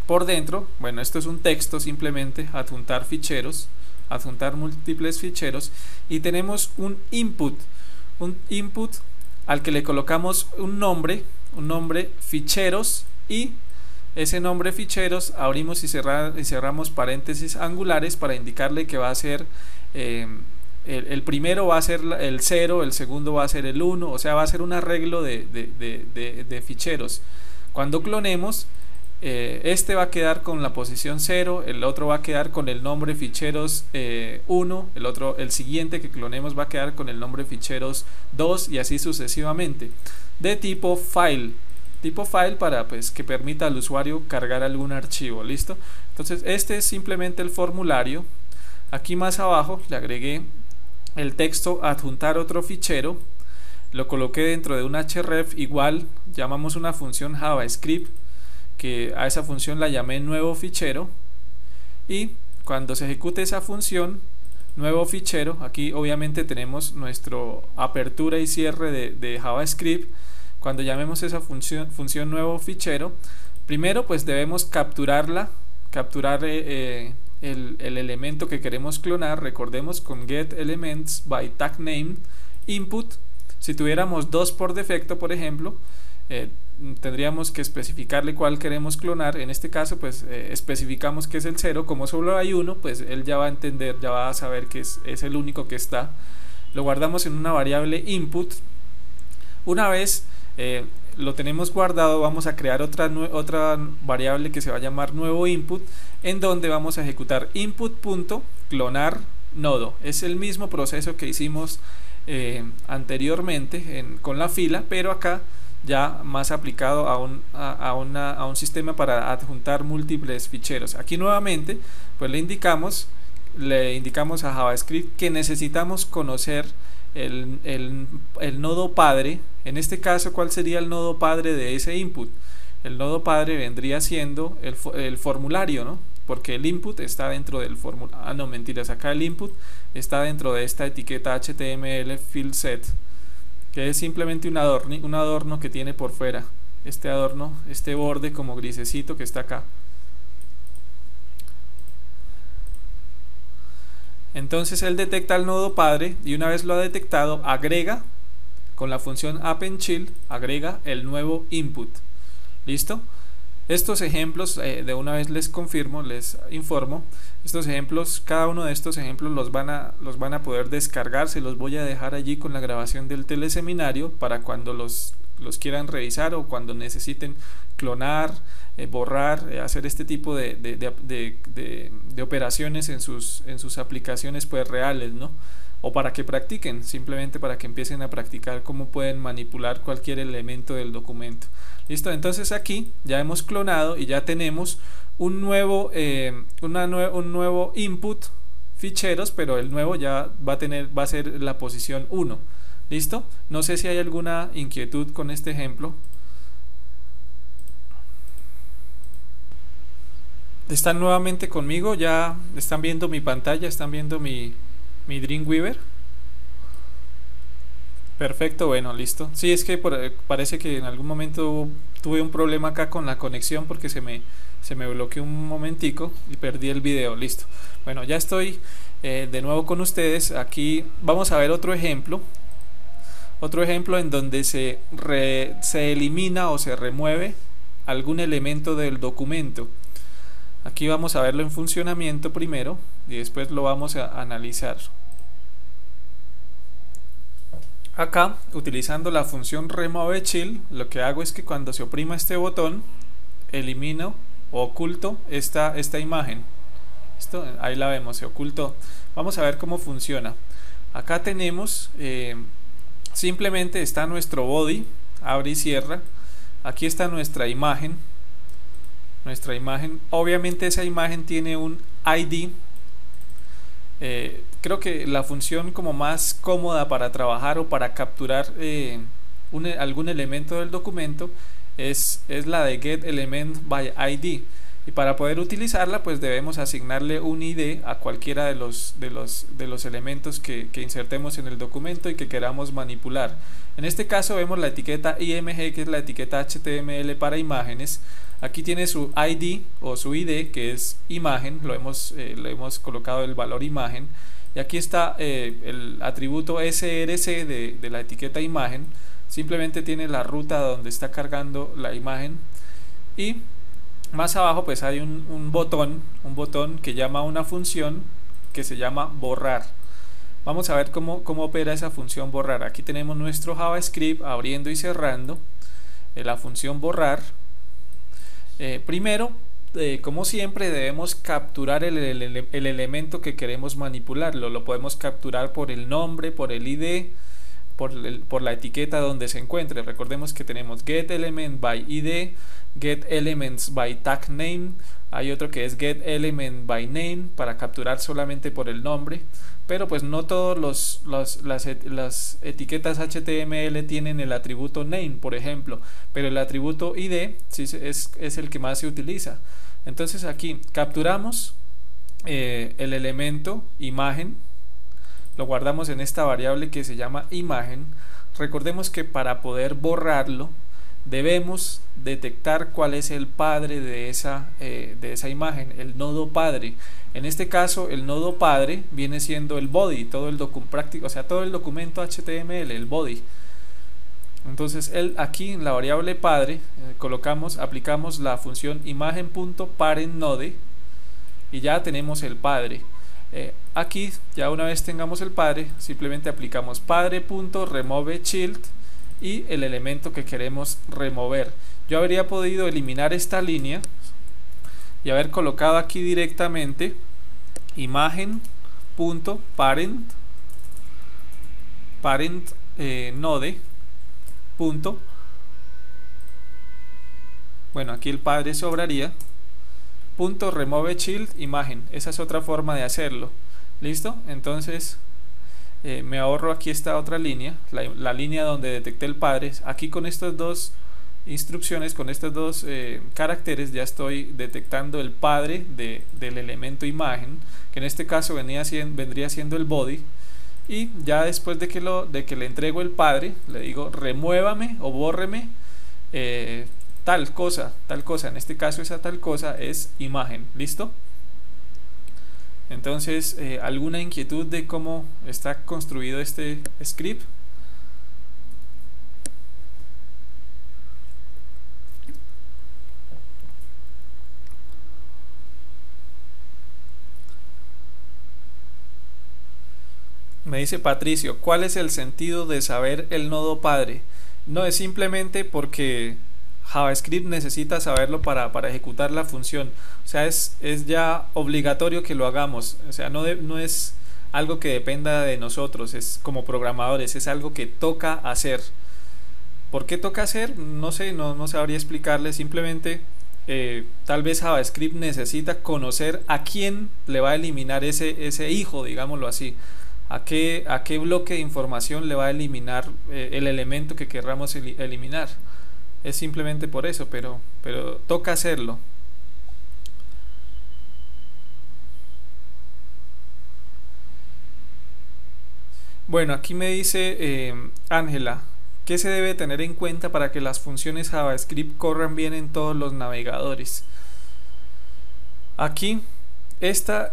[SPEAKER 1] por dentro, bueno, esto es un texto simplemente, adjuntar ficheros, adjuntar múltiples ficheros, y tenemos un input al que le colocamos un nombre ficheros, y ese nombre ficheros abrimos y cerramos paréntesis angulares para indicarle que va a ser el primero va a ser el 0, el segundo va a ser el 1, o sea, va a ser un arreglo de ficheros. Cuando clonemos, este va a quedar con la posición 0, el otro va a quedar con el nombre ficheros 1, el siguiente que clonemos va a quedar con el nombre ficheros 2, y así sucesivamente, de tipo file para pues que permita al usuario cargar algún archivo. ¿Listo? Entonces este es simplemente el formulario. Aquí más abajo le agregué el texto adjuntar otro fichero, lo coloqué dentro de un href, igual llamamos una función JavaScript, que a esa función la llamé nuevo fichero, y cuando se ejecute esa función nuevo fichero. Aquí obviamente tenemos nuestro apertura y cierre de JavaScript. Cuando llamemos esa función nuevo fichero, primero pues debemos capturar el elemento que queremos clonar. Recordemos con getElements by tag name input. Si tuviéramos dos por defecto, por ejemplo, tendríamos que especificarle cuál queremos clonar. En este caso pues especificamos que es el 0. Como solo hay uno, pues él ya va a entender, ya va a saber que es el único que está. Lo guardamos en una variable input. Una vez lo tenemos guardado, vamos a crear otra variable que se va a llamar nuevo input, en donde vamos a ejecutar input.clonar nodo. Es el mismo proceso que hicimos anteriormente con la fila, pero acá ya más aplicado a un sistema para adjuntar múltiples ficheros. Aquí nuevamente pues le indicamos a JavaScript que necesitamos conocer el nodo padre. En este caso, ¿cuál sería el nodo padre de ese input? El nodo padre vendría siendo el formulario, ¿no? Porque el input está dentro del formulario. No, mentiras, acá el input está dentro de esta etiqueta HTML field set, que es simplemente un adorno que tiene por fuera este adorno, este borde como grisecito que está acá. Entonces él detecta el nodo padre y una vez lo ha detectado, agrega con la función append_child, agrega el nuevo input. ¿Listo? Estos ejemplos, de una vez les confirmo, les informo, estos ejemplos, cada uno de estos ejemplos los van a poder descargar. Se los voy a dejar allí con la grabación del teleseminario para cuando los quieran revisar o cuando necesiten clonar, borrar, hacer este tipo de operaciones en sus aplicaciones pues reales, ¿no? O para que practiquen, simplemente para que empiecen a practicar cómo pueden manipular cualquier elemento del documento. Listo, entonces aquí ya hemos clonado y ya tenemos un nuevo input ficheros, pero el nuevo ya va a ser la posición 1. ¿Listo? No sé si hay alguna inquietud con este ejemplo. Están nuevamente conmigo, ya están viendo mi pantalla, están viendo mi Dreamweaver. Perfecto, bueno, listo. Sí, es que parece que en algún momento tuve un problema acá con la conexión porque se me bloqueó un momentico y perdí el video. Listo. Bueno, ya estoy de nuevo con ustedes. Aquí vamos a ver otro ejemplo en donde se elimina o se remueve algún elemento del documento. Aquí vamos a verlo en funcionamiento primero y después lo vamos a analizar. Acá, utilizando la función removeChild, lo que hago es que cuando se oprima este botón, elimino o oculto esta imagen. Ahí la vemos, se ocultó. Vamos a ver cómo funciona. Acá tenemos, simplemente está nuestro body, abre y cierra. Aquí está nuestra imagen. Obviamente esa imagen tiene un ID. Creo que la función como más cómoda para trabajar o para capturar algún elemento del documento es la de getElementById, y para poder utilizarla pues debemos asignarle un ID a cualquiera de los elementos que insertemos en el documento y que queramos manipular. En este caso vemos la etiqueta IMG, que es la etiqueta HTML para imágenes. Aquí tiene su ID o su ID, que es imagen, le hemos colocado el valor imagen, y aquí está el atributo src de la etiqueta imagen. Simplemente tiene la ruta donde está cargando la imagen, y más abajo pues hay un botón que llama a una función que se llama borrar. Vamos a ver cómo opera esa función borrar. Aquí tenemos nuestro JavaScript abriendo y cerrando la función borrar. Primero, como siempre, debemos capturar el elemento que queremos manipular. Lo podemos capturar por el nombre, por el ID, por la etiqueta donde se encuentre. Recordemos que tenemos getElementById, getElementsByTagName. Hay otro que es getElementByName para capturar solamente por el nombre. Pero pues no todas las etiquetas HTML tienen el atributo name, por ejemplo, pero el atributo ID sí es el que más se utiliza. Entonces aquí capturamos el elemento imagen, lo guardamos en esta variable que se llama imagen. Recordemos que para poder borrarlo debemos detectar cuál es el padre de esa imagen, el nodo padre. En este caso el nodo padre viene siendo el body, todo el todo el documento HTML, el body. Entonces aquí en la variable padre aplicamos la función imagen.parentNode y ya tenemos el padre. Aquí ya una vez tengamos el padre, simplemente aplicamos padre.removeChild y el elemento que queremos remover. Yo habría podido eliminar esta línea y haber colocado aquí directamente imagen.parent bueno, aquí el padre sobraría .removeChild imagen. Esa es otra forma de hacerlo. ¿Listo? Entonces me ahorro aquí esta otra línea, la línea donde detecté el padre. Aquí con estas dos instrucciones, con estos dos caracteres, ya estoy detectando el padre del elemento imagen, que en este caso vendría siendo el body. Y ya después de que le entrego el padre, le digo remuévame o bórreme tal cosa. En este caso esa tal cosa es imagen. ¿Listo? Entonces, ¿alguna inquietud de cómo está construido este script? Me dice Patricio, ¿cuál es el sentido de saber el nodo padre? No, es simplemente porque JavaScript necesita saberlo para ejecutar la función. O sea, es ya obligatorio que lo hagamos. O sea, no es algo que dependa de nosotros, es como programadores, es algo que toca hacer. ¿Por qué toca hacer? No sé, no sabría explicarle. Simplemente tal vez JavaScript necesita conocer a quién le va a eliminar ese hijo, digámoslo así. A qué bloque de información le va a eliminar el elemento que querramos eliminar. Es simplemente por eso, pero toca hacerlo. Bueno, aquí me dice Ángela, ¿qué se debe tener en cuenta para que las funciones JavaScript corran bien en todos los navegadores? Aquí, esta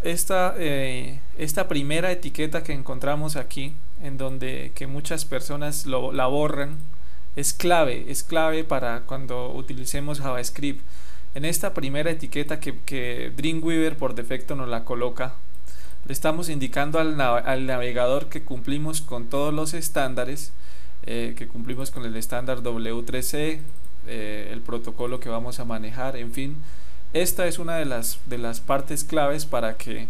[SPEAKER 1] primera etiqueta que encontramos aquí, en donde que muchas personas la borran, es clave para cuando utilicemos JavaScript. En esta primera etiqueta que Dreamweaver por defecto nos la coloca, le estamos indicando al navegador que cumplimos con todos los estándares, que cumplimos con el estándar W3C, el protocolo que vamos a manejar, en fin. Esta es una de las partes claves para que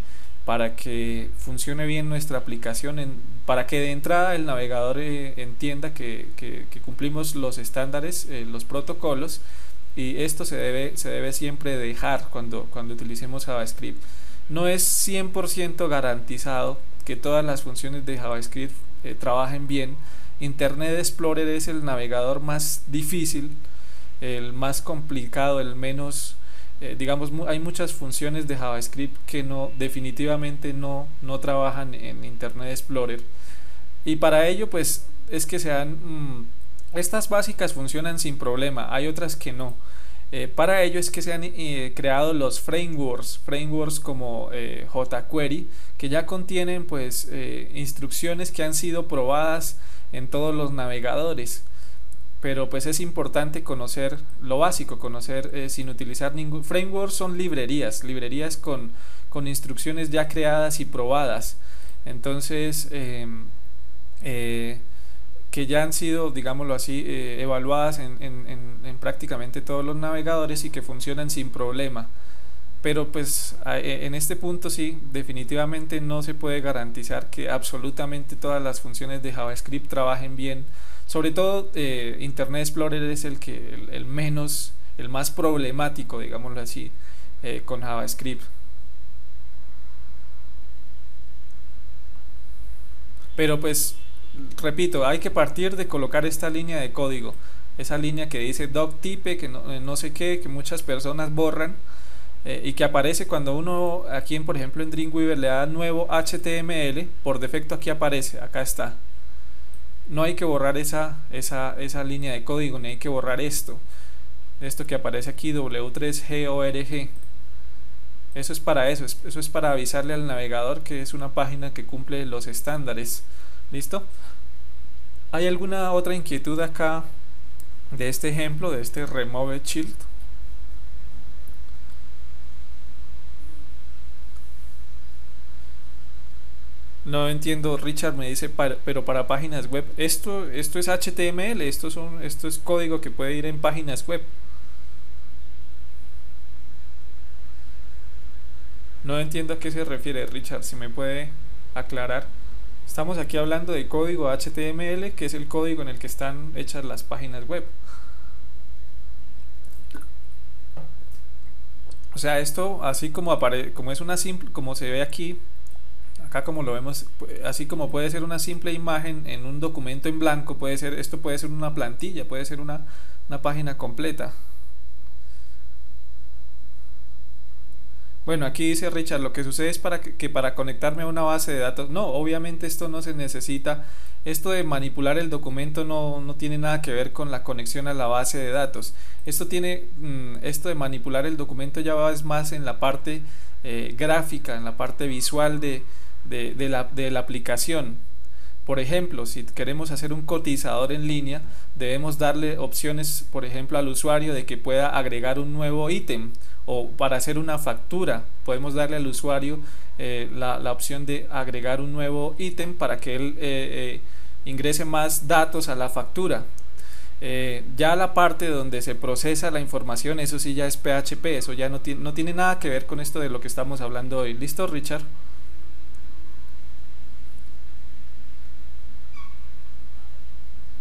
[SPEAKER 1] funcione bien nuestra aplicación, para que de entrada el navegador entienda que cumplimos los estándares, los protocolos, y esto se debe siempre dejar cuando utilicemos JavaScript. No es 100% garantizado que todas las funciones de JavaScript trabajen bien. Internet Explorer es el navegador más difícil, el más complicado, el menos digamos, hay muchas funciones de JavaScript que definitivamente no trabajan en Internet Explorer, y para ello pues es que estas básicas funcionan sin problema, hay otras que no. Para ello es que se han creado los frameworks como jQuery, que ya contienen pues instrucciones que han sido probadas en todos los navegadores. Pero pues es importante conocer lo básico, sin utilizar ningún framework. Son librerías con instrucciones ya creadas y probadas, entonces que ya han sido, digámoslo así, evaluadas en prácticamente todos los navegadores y que funcionan sin problema. Pero pues en este punto sí, definitivamente no se puede garantizar que absolutamente todas las funciones de JavaScript trabajen bien. Sobre todo Internet Explorer es el más problemático, digámoslo así, con JavaScript. Pero pues repito, hay que partir de colocar esta línea de código, esa línea que dice doctype, que no sé qué, que muchas personas borran. y que aparece cuando uno aquí por ejemplo en Dreamweaver le da nuevo HTML, por defecto aquí aparece, acá está. No hay que borrar esa línea de código, ni hay que borrar esto que aparece aquí, W3GORG. Eso es para eso es para avisarle al navegador que es una página que cumple los estándares. ¿Listo? ¿Hay alguna otra inquietud acá de este ejemplo, de este Remove Child? No entiendo, Richard me dice, pero para páginas web, esto es HTML, esto es código que puede ir en páginas web. No entiendo a qué se refiere, Richard, si me puede aclarar. Estamos aquí hablando de código HTML, que es el código en el que están hechas las páginas web. O sea, esto así como como es una simple, como se ve aquí, acá como lo vemos, así como puede ser una simple imagen en un documento en blanco, esto puede ser una plantilla, puede ser una página completa. Bueno, aquí dice Richard, lo que sucede es que para conectarme a una base de datos, no, obviamente esto no se necesita, esto de manipular el documento no tiene nada que ver con la conexión a la base de datos. Esto de manipular el documento ya va más en la parte gráfica, en la parte visual de la aplicación. Por ejemplo, si queremos hacer un cotizador en línea, debemos darle opciones, por ejemplo, al usuario de que pueda agregar un nuevo ítem, o para hacer una factura podemos darle al usuario la opción de agregar un nuevo ítem para que él ingrese más datos a la factura. Ya la parte donde se procesa la información, eso sí ya es PHP, eso ya no tiene nada que ver con esto de lo que estamos hablando hoy. ¿Listo, Richard?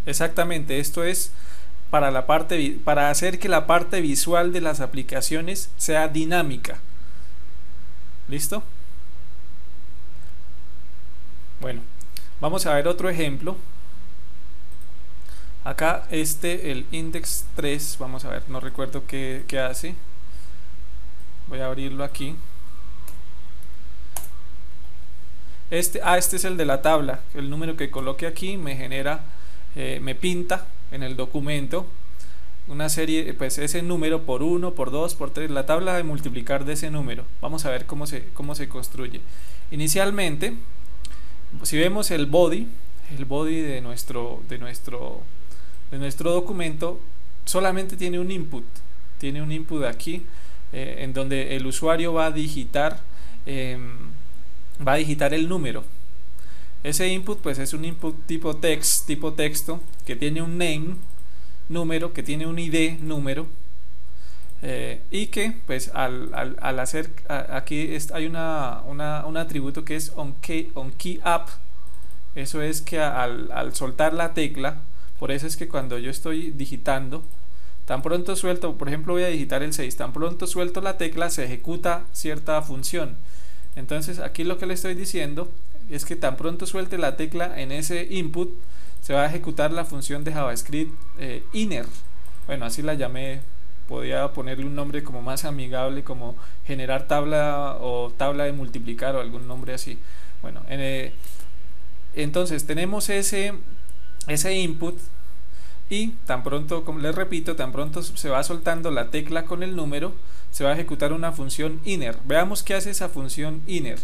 [SPEAKER 1] Exactamente, esto es para hacer que la parte visual de las aplicaciones sea dinámica. ¿Listo? Bueno, vamos a ver otro ejemplo. Acá el index 3, vamos a ver, no recuerdo qué hace. Voy a abrirlo aquí. Este es el de la tabla. El número que coloque aquí me genera, me pinta en el documento una serie, pues ese número por 1, por 2, por 3, la tabla de multiplicar de ese número. Vamos a ver cómo se construye. Inicialmente, si vemos el body de nuestro documento, solamente tiene un input aquí, en donde el usuario va a digitar el número. Ese input pues es un input tipo texto, que tiene un name, número, que tiene un ID, número, y que pues al hacer, aquí hay un atributo que es onKeyUp. Eso es que al soltar la tecla, por eso es que cuando yo estoy digitando, tan pronto suelto, por ejemplo voy a digitar el 6, tan pronto suelto la tecla se ejecuta cierta función. Entonces aquí lo que le estoy diciendo es que tan pronto suelte la tecla en ese input, se va a ejecutar la función de JavaScript inner. Bueno, así la llamé, podía ponerle un nombre como más amigable, como generar tabla o tabla de multiplicar o algún nombre así. Bueno, entonces tenemos ese input, y tan pronto, como les repito, tan pronto se va soltando la tecla con el número, se va a ejecutar una función inner. Veamos qué hace esa función inner.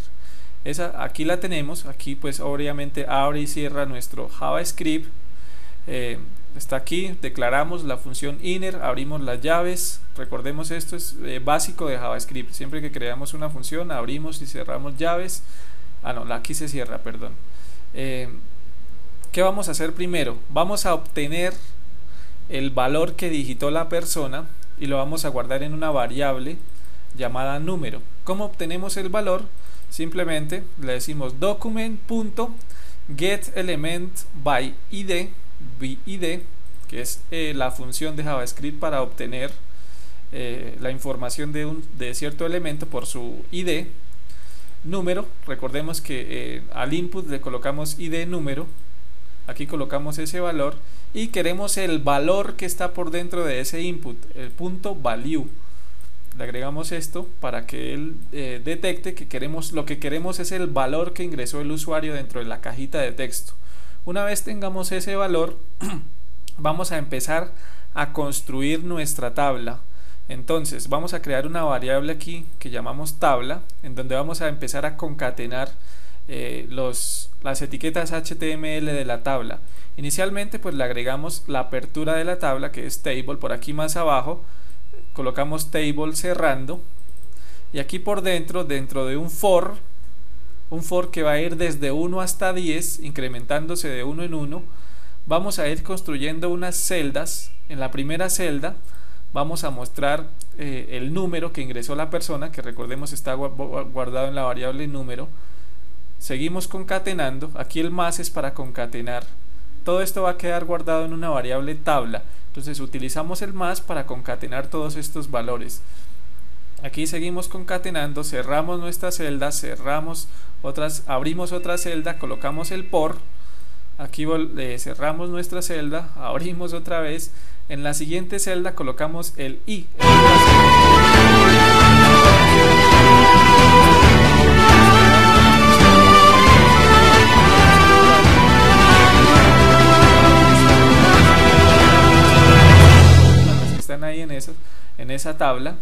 [SPEAKER 1] Aquí la tenemos, aquí pues obviamente abre y cierra nuestro JavaScript. Está aquí, declaramos la función inner, abrimos las llaves. Recordemos, esto es básico de JavaScript. Siempre que creamos una función, abrimos y cerramos llaves. No, aquí se cierra, perdón. ¿Qué vamos a hacer primero? Vamos a obtener el valor que digitó la persona y lo vamos a guardar en una variable llamada número. ¿Cómo obtenemos el valor? Simplemente le decimos document.getElementById, que es la función de JavaScript para obtener la información de cierto elemento por su ID. Número, recordemos que al input le colocamos ID número, aquí colocamos ese valor y queremos el valor que está por dentro de ese input, el punto value. Le agregamos esto para que él detecte que lo que queremos es el valor que ingresó el usuario dentro de la cajita de texto. Una vez tengamos ese valor, vamos a empezar a construir nuestra tabla. Entonces vamos a crear una variable aquí que llamamos tabla, en donde vamos a empezar a concatenar las etiquetas HTML de la tabla. Inicialmente pues le agregamos la apertura de la tabla, que es table, por aquí más abajo colocamos table cerrando, y aquí por dentro de un for que va a ir desde 1 hasta 10, incrementándose de 1 en 1, vamos a ir construyendo unas celdas. En la primera celda vamos a mostrar el número que ingresó la persona, que recordemos está guardado en la variable número. Seguimos concatenando, aquí el más es para concatenar. Todo esto va a quedar guardado en una variable tabla, entonces utilizamos el más para concatenar todos estos valores. Aquí seguimos concatenando, cerramos nuestra celda, abrimos otra celda, colocamos el por, aquí cerramos nuestra celda, abrimos otra vez, en la siguiente celda colocamos el i. Están ahí en esa tabla.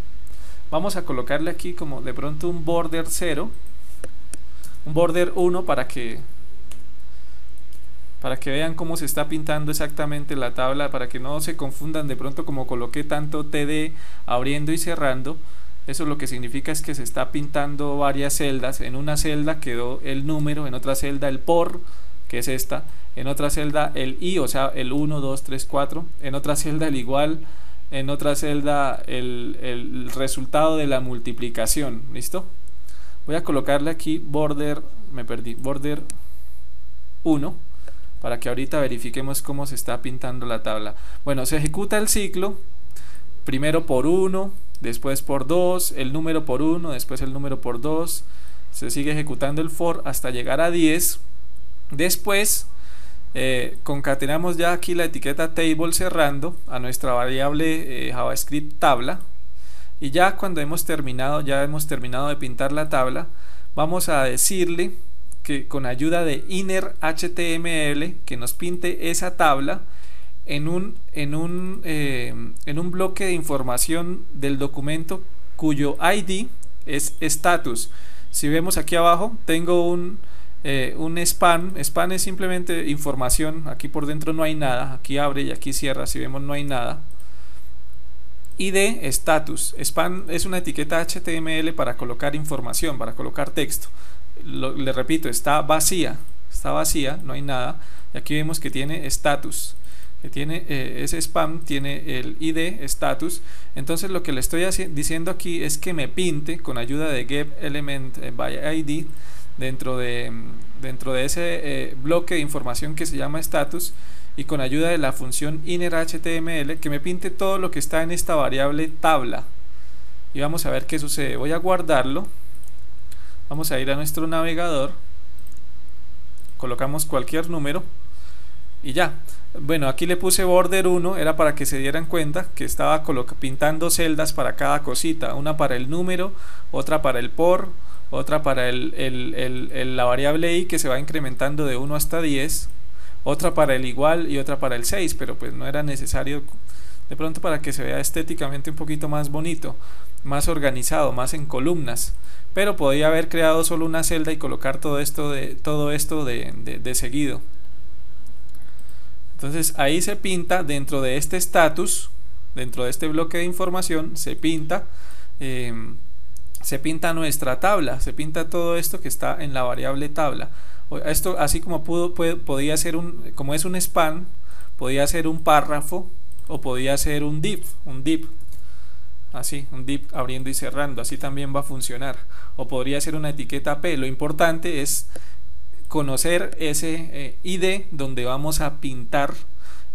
[SPEAKER 1] Vamos a colocarle aquí como de pronto un border 0, un border 1 para que vean cómo se está pintando exactamente la tabla, para que no se confundan de pronto como coloqué tanto TD abriendo y cerrando. Eso lo que significa es que se está pintando varias celdas. En una celda quedó el número, en otra celda el por, que es esta, en otra celda el i, o sea el 1, 2, 3, 4, en otra celda el igual, en otra celda el resultado de la multiplicación. ¿Listo? Voy a colocarle aquí border 1 para que ahorita verifiquemos cómo se está pintando la tabla. Bueno, se ejecuta el ciclo, primero por 1, después por 2, el número por 1, después el número por 2, se sigue ejecutando el for hasta llegar a 10. Después concatenamos ya aquí la etiqueta table cerrando a nuestra variable JavaScript tabla, y ya cuando hemos terminado de pintar la tabla, vamos a decirle que con ayuda de inner HTML que nos pinte esa tabla en un bloque de información del documento cuyo ID es status. Si vemos aquí abajo tengo un span es simplemente información. Aquí por dentro no hay nada, aquí abre y aquí cierra, si vemos no hay nada. ID status, span es una etiqueta HTML para colocar información, para colocar texto. Le repito, está vacía, no hay nada, y aquí vemos que tiene status, que tiene ese spam, tiene el ID status. Entonces lo que le estoy diciendo aquí es que me pinte con ayuda de getElement by ID dentro de ese bloque de información que se llama status, y con ayuda de la función innerHTML que me pinte todo lo que está en esta variable tabla. Y vamos a ver qué sucede. Voy a guardarlo, vamos a ir a nuestro navegador, colocamos cualquier número y ya. Bueno, aquí le puse border 1, era para que se dieran cuenta que estaba pintando celdas para cada cosita, una para el número, otra para el por, otra para la variable i que se va incrementando de 1 hasta 10, otra para el igual y otra para el 6, pero pues no era necesario, de pronto para que se vea estéticamente un poquito más bonito, más organizado, más en columnas, pero podía haber creado solo una celda y colocar todo esto de seguido. Entonces ahí se pinta dentro de este status, dentro de este bloque de información, se pinta nuestra tabla, se pinta todo esto que está en la variable tabla. Esto, así como podía ser como es un span, podía ser un párrafo o podía ser un div, así, un div abriendo y cerrando, así también va a funcionar, o podría ser una etiqueta P. Lo importante es conocer ese ID donde vamos a pintar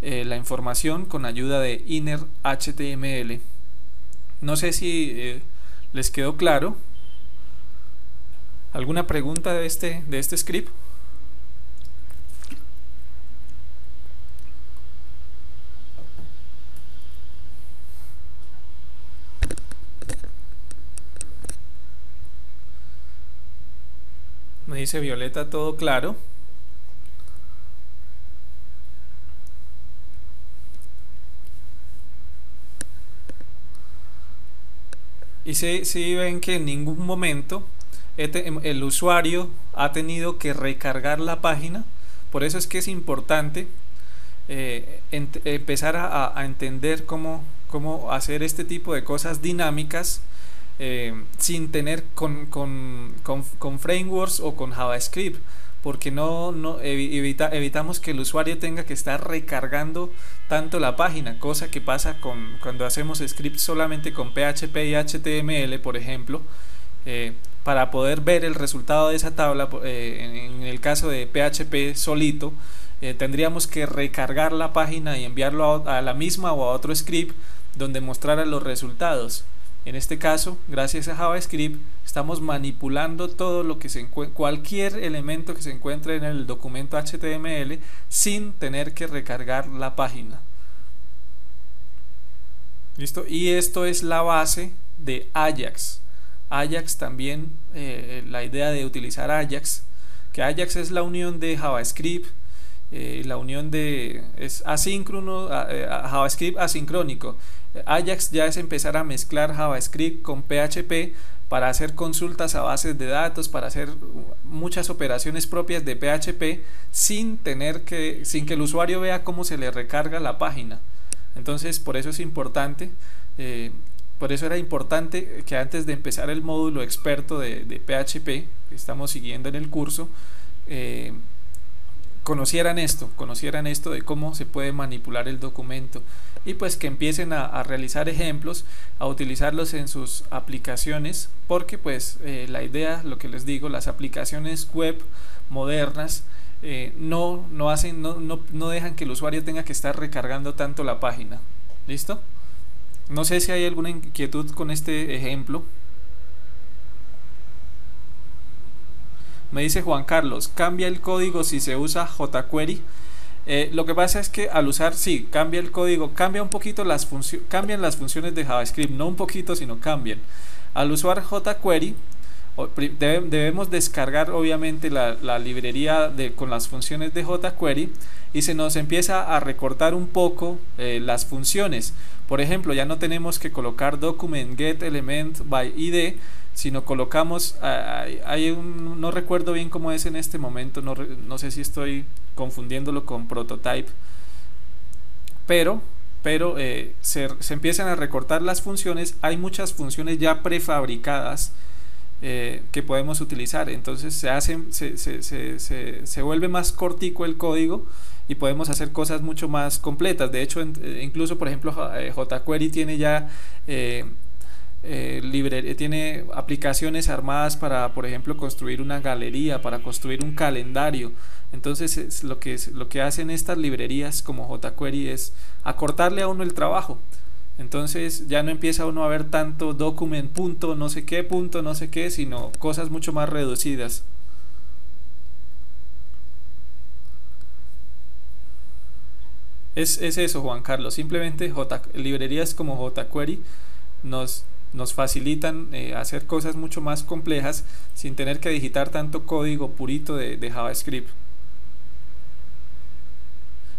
[SPEAKER 1] la información con ayuda de inner HTML. No sé si les quedó claro. ¿Alguna pregunta de este script? dice Violeta, todo claro. Y si ven que en ningún momento el usuario ha tenido que recargar la página. Por eso es que es importante empezar a entender cómo hacer este tipo de cosas dinámicas sin tener con frameworks o con JavaScript, porque evitamos que el usuario tenga que estar recargando tanto la página, cosa que pasa cuando hacemos scripts solamente con PHP y HTML, por ejemplo. Para poder ver el resultado de esa tabla, en el caso de PHP solito, tendríamos que recargar la página y enviarlo a la misma o a otro script donde mostrara los resultados. En este caso, gracias a JavaScript, estamos manipulando todo lo que cualquier elemento que se encuentre en el documento HTML sin tener que recargar la página. ¿Listo? Y esto es la base de Ajax. Ajax también, la idea de utilizar Ajax, que Ajax es la unión de JavaScript, la unión es asíncrono, JavaScript asincrónico. Ajax ya es empezar a mezclar JavaScript con PHP para hacer consultas a bases de datos, para hacer muchas operaciones propias de PHP sin que el usuario vea cómo se le recarga la página. Entonces, por eso es importante. Por eso era importante que antes de empezar el módulo experto de PHP que estamos siguiendo en el curso, conocieran esto de cómo se puede manipular el documento, y pues que empiecen a realizar ejemplos, a utilizarlos en sus aplicaciones, porque pues la idea, lo que les digo, las aplicaciones web modernas no dejan que el usuario tenga que estar recargando tanto la página. ¿Listo? No sé si hay alguna inquietud con este ejemplo. Me dice Juan Carlos, ¿cambia el código si se usa jQuery? Lo que pasa es que al usar, sí, cambia el código, cambia un poquito cambian las funciones de JavaScript, no un poquito, sino cambian. Al usar jQuery, debemos descargar obviamente la librería con las funciones de jQuery, y se nos empieza a recortar un poco las funciones. Por ejemplo, ya no tenemos que colocar document get element by id, sino colocamos, no recuerdo bien cómo es en este momento, no sé si estoy confundiéndolo con prototype, pero se empiezan a recortar las funciones. Hay muchas funciones ya prefabricadas que podemos utilizar, entonces se vuelve más cortico el código y podemos hacer cosas mucho más completas. De hecho, incluso por ejemplo jQuery tiene ya tiene aplicaciones armadas para, por ejemplo, construir una galería, para construir un calendario. Entonces lo que hacen estas librerías como jQuery es acortarle a uno el trabajo. Entonces ya no empieza uno a ver tanto document punto no sé qué, sino cosas mucho más reducidas. Es eso, Juan Carlos. Simplemente librerías como jQuery nos facilitan hacer cosas mucho más complejas sin tener que digitar tanto código purito de JavaScript.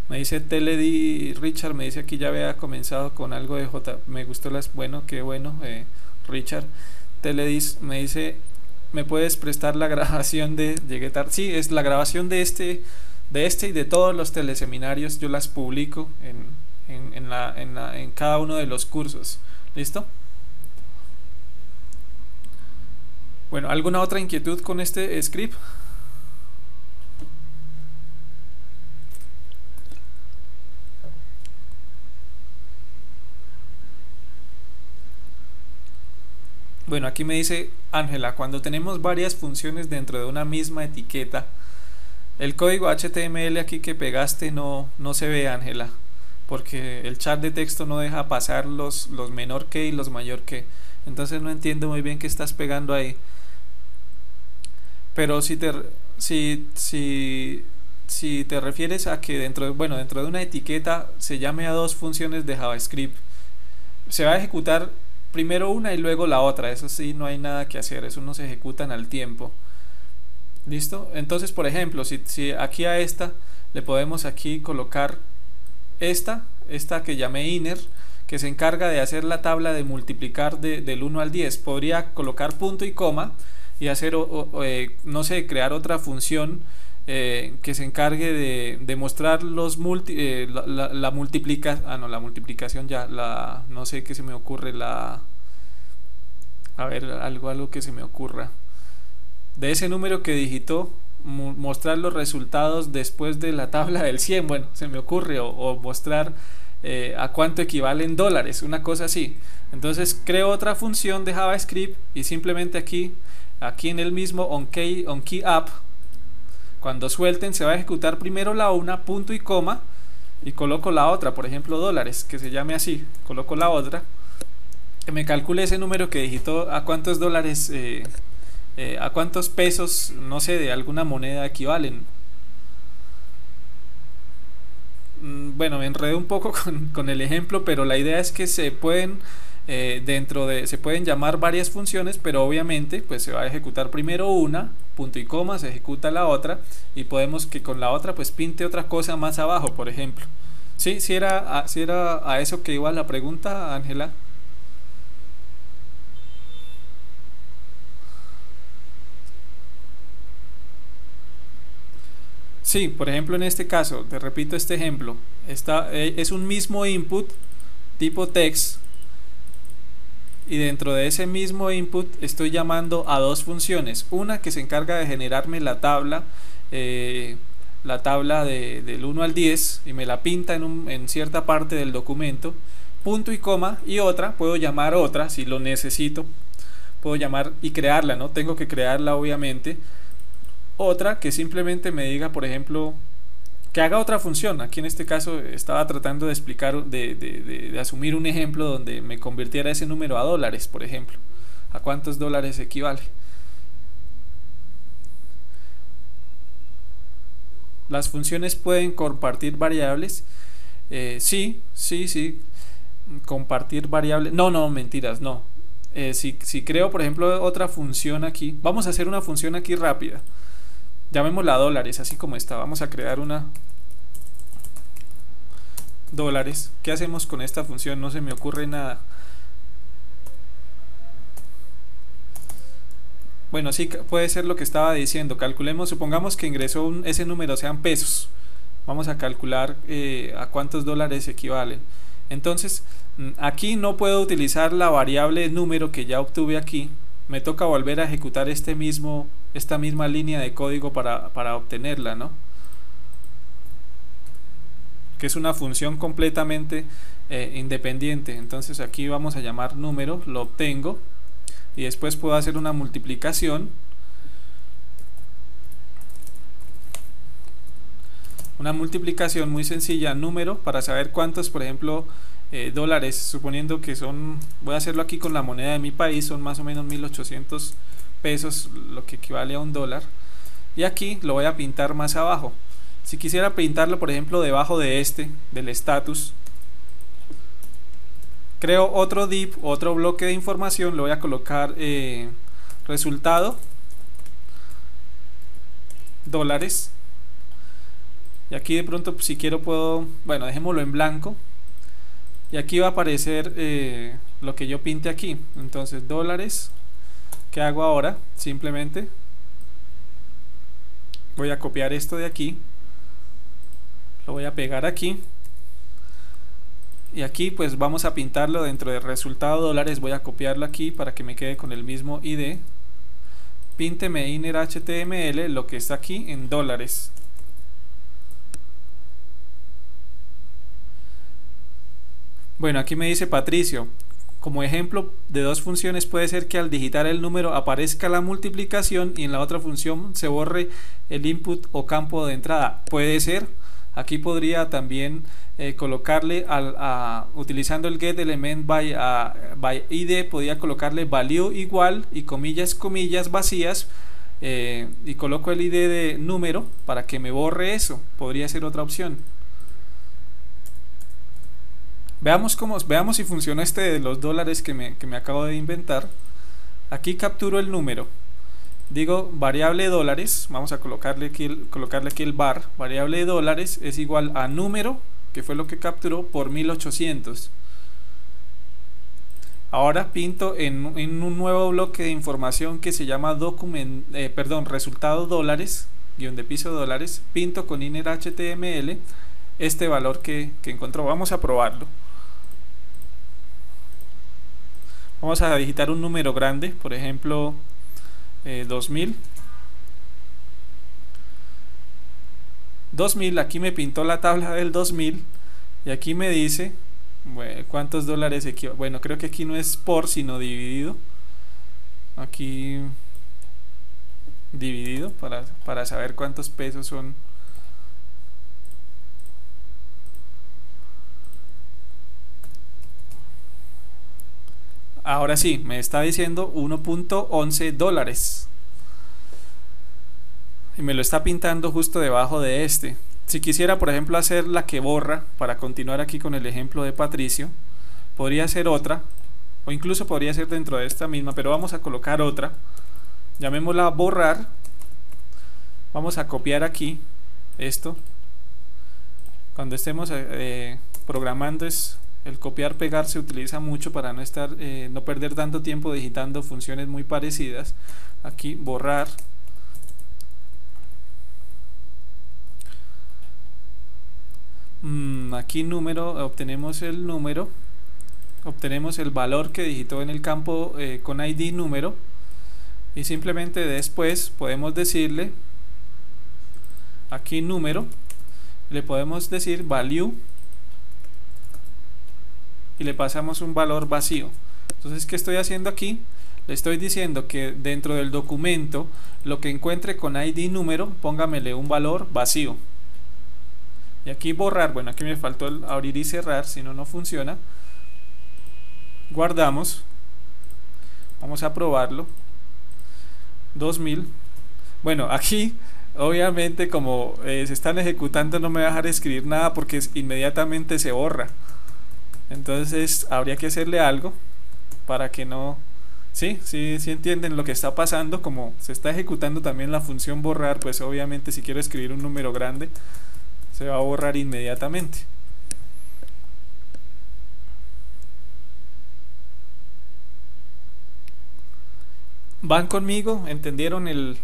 [SPEAKER 1] Me dice Teledi Richard, me dice aquí ya había comenzado con algo de me gustó bueno, qué bueno, Richard. Teledis me dice, ¿me puedes prestar la grabación de llegué tarde? Sí, es la grabación de este y de todos los teleseminarios. Yo las publico en cada uno de los cursos. ¿Listo? Bueno, ¿alguna otra inquietud con este script? Bueno, aquí me dice Ángela, cuando tenemos varias funciones dentro de una misma etiqueta, el código HTML aquí que pegaste no se ve, Ángela, porque el chat de texto no deja pasar los menor que y los mayor que. Entonces no entiendo muy bien qué estás pegando ahí. Pero si te refieres a que dentro de una etiqueta se llame a dos funciones de JavaScript, se va a ejecutar primero una y luego la otra. Eso sí, no hay nada que hacer, eso no se ejecutan al tiempo. ¿Listo? Entonces, por ejemplo, si aquí a esta le podemos aquí colocar esta que llamé inner, que se encarga de hacer la tabla de multiplicar del 1 al 10. Podría colocar punto y coma y hacer, no sé, crear otra función que se encargue de mostrar la multiplicación. Ah, no, la multiplicación ya, no sé qué se me ocurre, a ver, algo que se me ocurra. De ese número que digitó, mostrar los resultados después de la tabla del 100, bueno, se me ocurre, o mostrar a cuánto equivalen dólares, una cosa así. Entonces creo otra función de JavaScript y simplemente aquí en el mismo onKeyApp, cuando suelten se va a ejecutar primero la una, punto y coma, y coloco la otra, por ejemplo dólares, que se llame así, coloco la otra, que me calcule ese número que digitó a cuántos dólares, a cuántos pesos, no sé, de alguna moneda equivalen. Bueno, me enredé un poco con el ejemplo, pero la idea es que se pueden se pueden llamar varias funciones, pero obviamente pues se va a ejecutar primero una, punto y coma, se ejecuta la otra, y podemos que con la otra pues pinte otra cosa más abajo, por ejemplo. Sí, si era a eso que iba la pregunta, Ángela. Sí, por ejemplo en este caso, te repito este ejemplo, es un mismo input tipo text, y dentro de ese mismo input estoy llamando a dos funciones, una que se encarga de generarme la tabla del 1 al 10 y me la pinta en cierta parte del documento, punto y coma, y otra, puedo llamar otra si lo necesito, puedo llamar y crearla, no tengo que crearla obviamente, otra que simplemente me diga, por ejemplo, que haga otra función. Aquí en este caso estaba tratando de explicar, de asumir un ejemplo donde me convirtiera ese número a dólares, por ejemplo, a cuántos dólares equivale. Las funciones pueden compartir variables. Sí, sí, sí, compartir variables, no, mentiras, no. Si creo por ejemplo otra función aquí, vamos a hacer una función aquí rápida, llamémosla dólares, así como está. Vamos a crear una dólares. ¿Qué hacemos con esta función? No se me ocurre nada. Bueno, sí, puede ser lo que estaba diciendo. Calculemos, supongamos que ingresó ese número, sean pesos. Vamos a calcular a cuántos dólares equivalen. Entonces, aquí no puedo utilizar la variable número que ya obtuve aquí. Me toca volver a ejecutar esta misma línea de código para obtenerla, ¿no? Que es una función completamente independiente. Entonces aquí vamos a llamar número, lo obtengo, y después puedo hacer una multiplicación. Una multiplicación muy sencilla, número, para saber cuántos, por ejemplo, dólares, suponiendo que son, voy a hacerlo aquí con la moneda de mi país, son más o menos 1800 pesos, lo que equivale a un dólar, y aquí lo voy a pintar más abajo. Si quisiera pintarlo, por ejemplo, debajo de del status, creo otro div, otro bloque de información, le voy a colocar resultado dólares, y aquí de pronto si quiero puedo, bueno, dejémoslo en blanco, y aquí va a aparecer lo que yo pinte aquí. Entonces dólares, ¿qué hago ahora? Simplemente voy a copiar esto de aquí, lo voy a pegar aquí, y aquí pues vamos a pintarlo dentro de resultado dólares. Voy a copiarlo aquí para que me quede con el mismo ID. Pínteme inner HTML lo que está aquí en dólares. Bueno, aquí me dice Patricio, como ejemplo de dos funciones puede ser que al digitar el número aparezca la multiplicación y en la otra función se borre el input o campo de entrada. Puede ser. Aquí podría también colocarle utilizando el getElementBy id, podría colocarle value igual y comillas vacías, y coloco el id de número para que me borre eso. Podría ser otra opción. Veamos si funciona de los dólares que me acabo de inventar. Aquí capturo el número, digo variable dólares, vamos a colocarle aquí el var, variable de dólares es igual a número, que fue lo que capturó, por 1800. Ahora pinto en un nuevo bloque de información que se llama resultado dólares, guión de piso dólares, pinto con inner HTML este valor que encontró. Vamos a probarlo. Vamos a digitar un número grande, por ejemplo 2000. 2000, aquí me pintó la tabla del 2000 y aquí me dice, bueno, cuántos dólares equivale. Bueno, creo que aquí no es por, sino dividido. Aquí dividido para saber cuántos pesos son. Ahora sí, me está diciendo 1.11 dólares. Y me lo está pintando justo debajo de este. Si quisiera, por ejemplo, hacer la que borra, para continuar aquí con el ejemplo de Patricio, podría ser otra, o incluso podría ser dentro de esta misma, pero vamos a colocar otra. Llamémosla borrar. Vamos a copiar aquí esto. Cuando estemos programando, el copiar pegar se utiliza mucho para no perder tanto tiempo digitando funciones muy parecidas. Aquí borrar. Aquí número, obtenemos el número, obtenemos el valor que digitó en el campo con ID número, y simplemente después podemos decirle aquí número, le podemos decir value y le pasamos un valor vacío. Entonces, ¿qué estoy haciendo aquí? Le estoy diciendo que dentro del documento lo que encuentre con ID número, póngamele un valor vacío. Y aquí borrar, bueno, aquí me faltó el abrir y cerrar, si no, no funciona. Guardamos. Vamos a probarlo. 2000. Bueno, aquí obviamente como se están ejecutando no me va a dejar escribir nada porque inmediatamente se borra. Entonces habría que hacerle algo para que no... Sí entienden lo que está pasando. Como se está ejecutando también la función borrar, pues obviamente si quiero escribir un número grande se va a borrar inmediatamente. ¿Van conmigo? ¿Entendieron el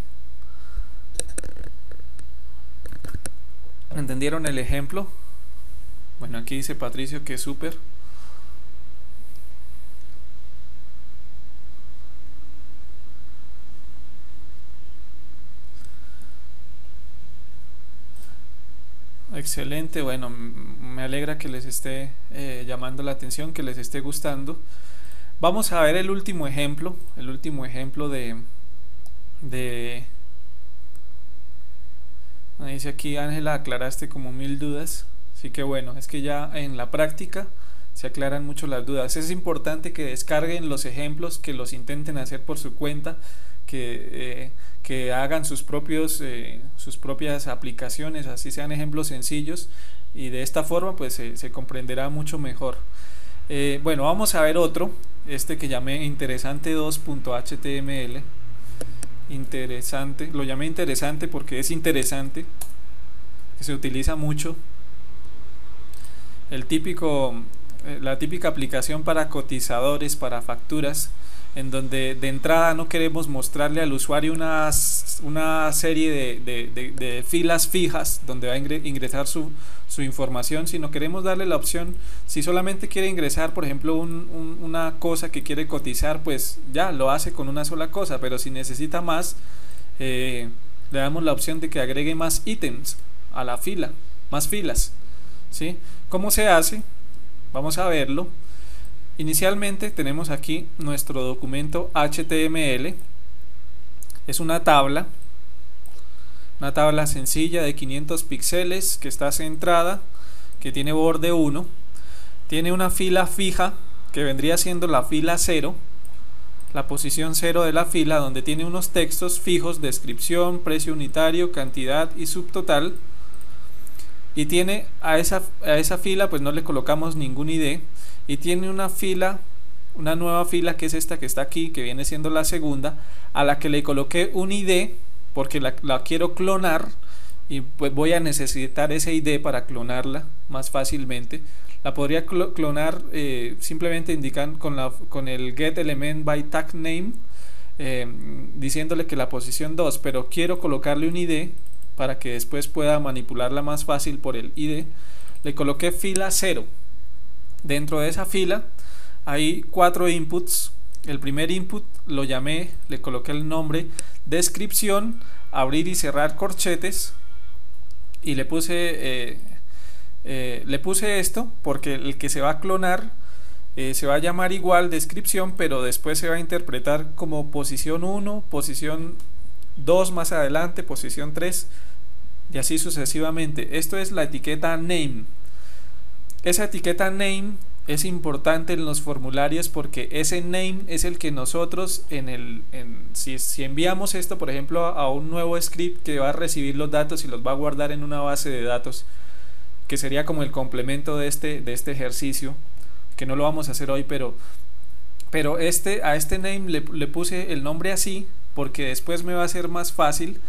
[SPEAKER 1] ejemplo? Bueno, aquí dice Patricio que es súper. Excelente, bueno, me alegra que les esté llamando la atención, que les esté gustando. Vamos a ver el último ejemplo me dice aquí Ángela, aclaraste como 1000 dudas. Así que bueno, es que ya en la práctica se aclaran mucho las dudas. Es importante que descarguen los ejemplos, que los intenten hacer por su cuenta, que hagan sus propias aplicaciones, así sean ejemplos sencillos, y de esta forma pues se comprenderá mucho mejor. Bueno, vamos a ver otro, que llamé interesante2.html. Interesante, lo llamé interesante porque es interesante, que se utiliza mucho. La típica aplicación para cotizadores, para facturas, en donde de entrada no queremos mostrarle al usuario una serie de filas fijas donde va a ingresar su información, sino queremos darle la opción, si solamente quiere ingresar, por ejemplo, una cosa que quiere cotizar, pues ya lo hace con una sola cosa, pero si necesita más, le damos la opción de que agregue más ítems a la fila, más filas, ¿sí? ¿Cómo se hace? Vamos a verlo. Inicialmente tenemos aquí nuestro documento HTML. Es una tabla sencilla de 500 píxeles que está centrada, que tiene borde 1, tiene una fila fija que vendría siendo la fila 0, la posición 0 de la fila, donde tiene unos textos fijos: descripción, precio unitario, cantidad y subtotal. Y tiene a esa fila pues no le colocamos ningún ID, y tiene una una nueva fila que es esta que está aquí, que viene siendo la segunda, a la que le coloqué un ID porque la quiero clonar y pues voy a necesitar ese ID para clonarla más fácilmente. La podría clonar simplemente indican con el get element by tag name, diciéndole que la posición 2, pero quiero colocarle un ID para que después pueda manipularla más fácil por el ID. Le coloqué fila 0. Dentro de esa fila hay 4 inputs. El primer input lo llamé, le coloqué el nombre descripción, abrir y cerrar corchetes, y le puse esto porque el que se va a clonar se va a llamar igual descripción, pero después se va a interpretar como posición 1, posición 2 más adelante, posición 3 y así sucesivamente. Esto es la etiqueta name. Esa etiqueta name es importante en los formularios porque ese name es el que nosotros si enviamos esto, por ejemplo, a un nuevo script que va a recibir los datos y los va a guardar en una base de datos, que sería como el complemento de este ejercicio, que no lo vamos a hacer hoy, pero a este name le puse el nombre así porque después me va a ser más fácil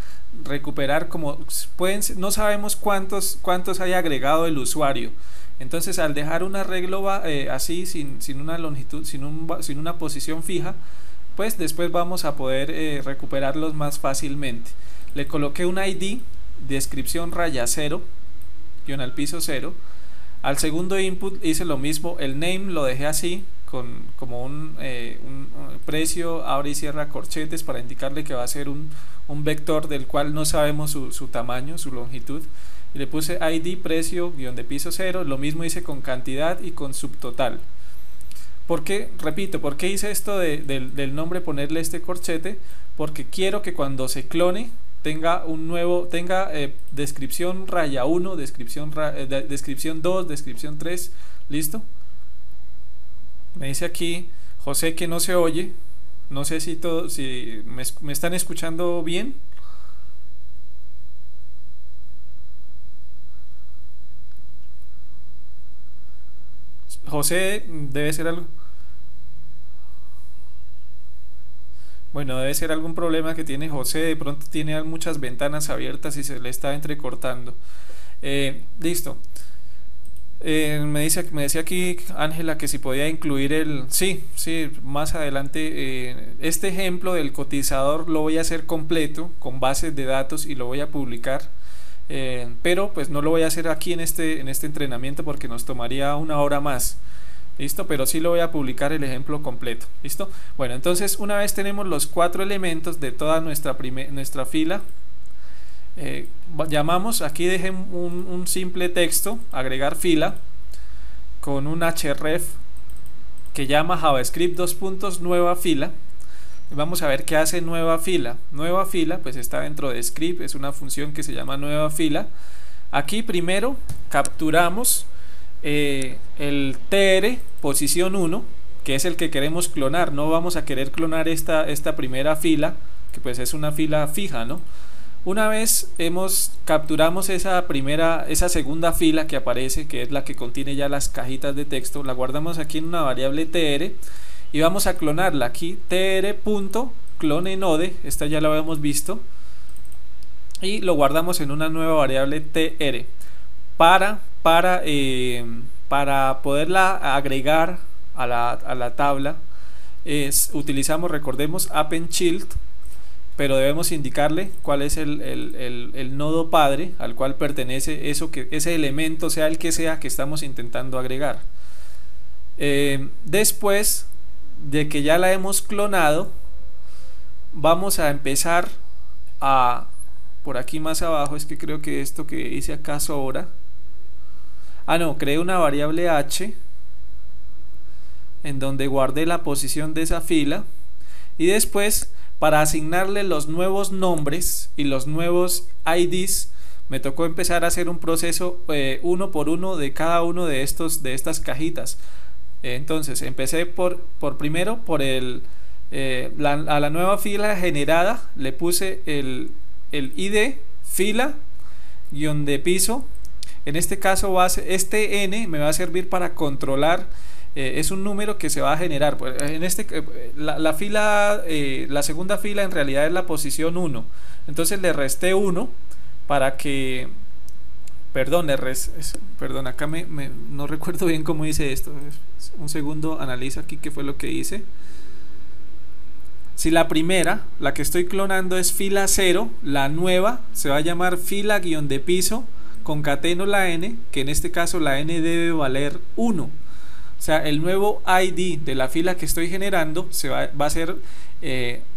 [SPEAKER 1] recuperar, como no sabemos cuántos haya agregado el usuario. Entonces, al dejar un arreglo así, sin una longitud, sin una posición fija, pues después vamos a poder recuperarlos más fácilmente. Le coloqué un ID, descripción raya 0, guión al piso 0. Al segundo input hice lo mismo, el name lo dejé así, como un precio, abre y cierra corchetes, para indicarle que va a ser un vector del cual no sabemos su tamaño, su longitud. Y le puse ID precio guión de piso 0. Lo mismo hice con cantidad y con subtotal. ¿Por qué? Repito, ¿por qué hice esto del nombre, ponerle este corchete? Porque quiero que cuando se clone tenga descripción raya 1, descripción 2, descripción 3. ¿Listo? Me dice aquí José que no se oye. No sé si me están escuchando bien. José, debe ser algo. Bueno, debe ser algún problema que tiene José. De pronto tiene muchas ventanas abiertas y se le está entrecortando. Listo. Me decía aquí Ángela que si podía incluir sí, más adelante este ejemplo del cotizador lo voy a hacer completo con bases de datos y lo voy a publicar. Pero pues no lo voy a hacer aquí en este entrenamiento porque nos tomaría una hora más. ¿Listo? Pero sí lo voy a publicar el ejemplo completo. ¿Listo? Bueno, entonces una vez tenemos los 4 elementos de toda nuestra fila, llamamos, aquí dejé un simple texto, agregar fila, con un href que llama JavaScript nueva fila. Vamos a ver qué hace nueva fila. Nueva fila pues está dentro de script, es una función que se llama nueva fila. Aquí primero capturamos el tr posición 1, que es el que queremos clonar. No vamos a querer clonar esta primera fila, que pues es una fila fija, ¿no? Una vez capturamos esa segunda fila que aparece, que es la que contiene ya las cajitas de texto, la guardamos aquí en una variable tr y vamos a clonarla aquí, tr.clone_node, esta ya la habíamos visto, y lo guardamos en una nueva variable tr para poderla agregar a la tabla. Utilizamos, recordemos, append_child, pero debemos indicarle cuál es el nodo padre al cual pertenece ese elemento, sea el que sea que estamos intentando agregar. Después de que ya la hemos clonado, vamos a empezar por aquí más abajo, es que creo que esto que hice acá sobra. Creé una variable h en donde guardé la posición de esa fila, y después, para asignarle los nuevos nombres y los nuevos IDs, me tocó empezar a hacer un proceso uno por uno de cada uno de estas cajitas. Entonces empecé primero por a la nueva fila generada le puse el ID fila guión de piso. En este caso este n me va a servir para controlar es un número que se va a generar. Pues, en la fila, la segunda fila en realidad es la posición 1. Entonces le resté 1 para que, perdón, perdón, acá no recuerdo bien cómo hice esto. Un segundo, analizo aquí qué fue lo que hice. Si la primera, la que estoy clonando, es fila 0, la nueva se va a llamar fila guión de piso, concateno la n, que en este caso la n debe valer 1. O sea, el nuevo ID de la fila que estoy generando va a ser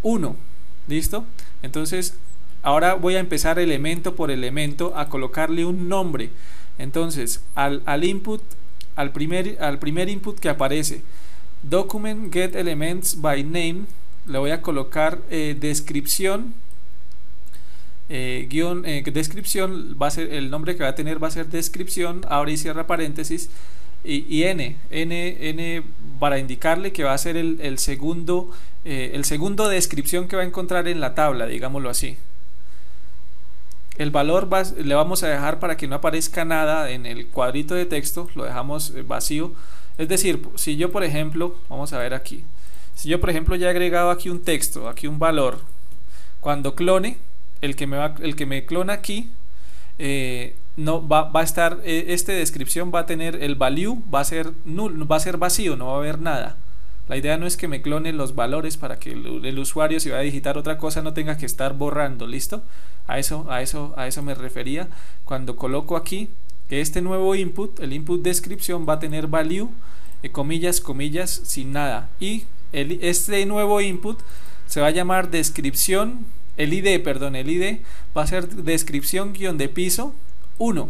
[SPEAKER 1] 1. ¿Listo? Entonces, ahora voy a empezar elemento por elemento a colocarle un nombre. Entonces, al input, al primer input que aparece, document get elements by name, le voy a colocar descripción, descripción, va a ser el nombre que va a tener, va a ser descripción, abre y cierra paréntesis, y n para indicarle que va a ser el segundo descripción que va a encontrar en la tabla, digámoslo así. El valor le vamos a dejar para que no aparezca nada en el cuadrito de texto, lo dejamos vacío. Es decir, si yo por ejemplo, vamos a ver aquí, si yo por ejemplo ya he agregado aquí un texto, aquí un valor, cuando clone, el que me clona aquí, no va a estar, esta descripción va a tener el value, va a ser null, va a ser vacío, no va a haber nada. La idea no es que me clone los valores para que el usuario, si va a digitar otra cosa, no tenga que estar borrando. ¿Listo? A eso me refería cuando coloco aquí que este nuevo input, el input descripción, va a tener value, comillas, comillas, sin nada, y este nuevo input se va a llamar descripción, el ID va a ser descripción guión de piso 1.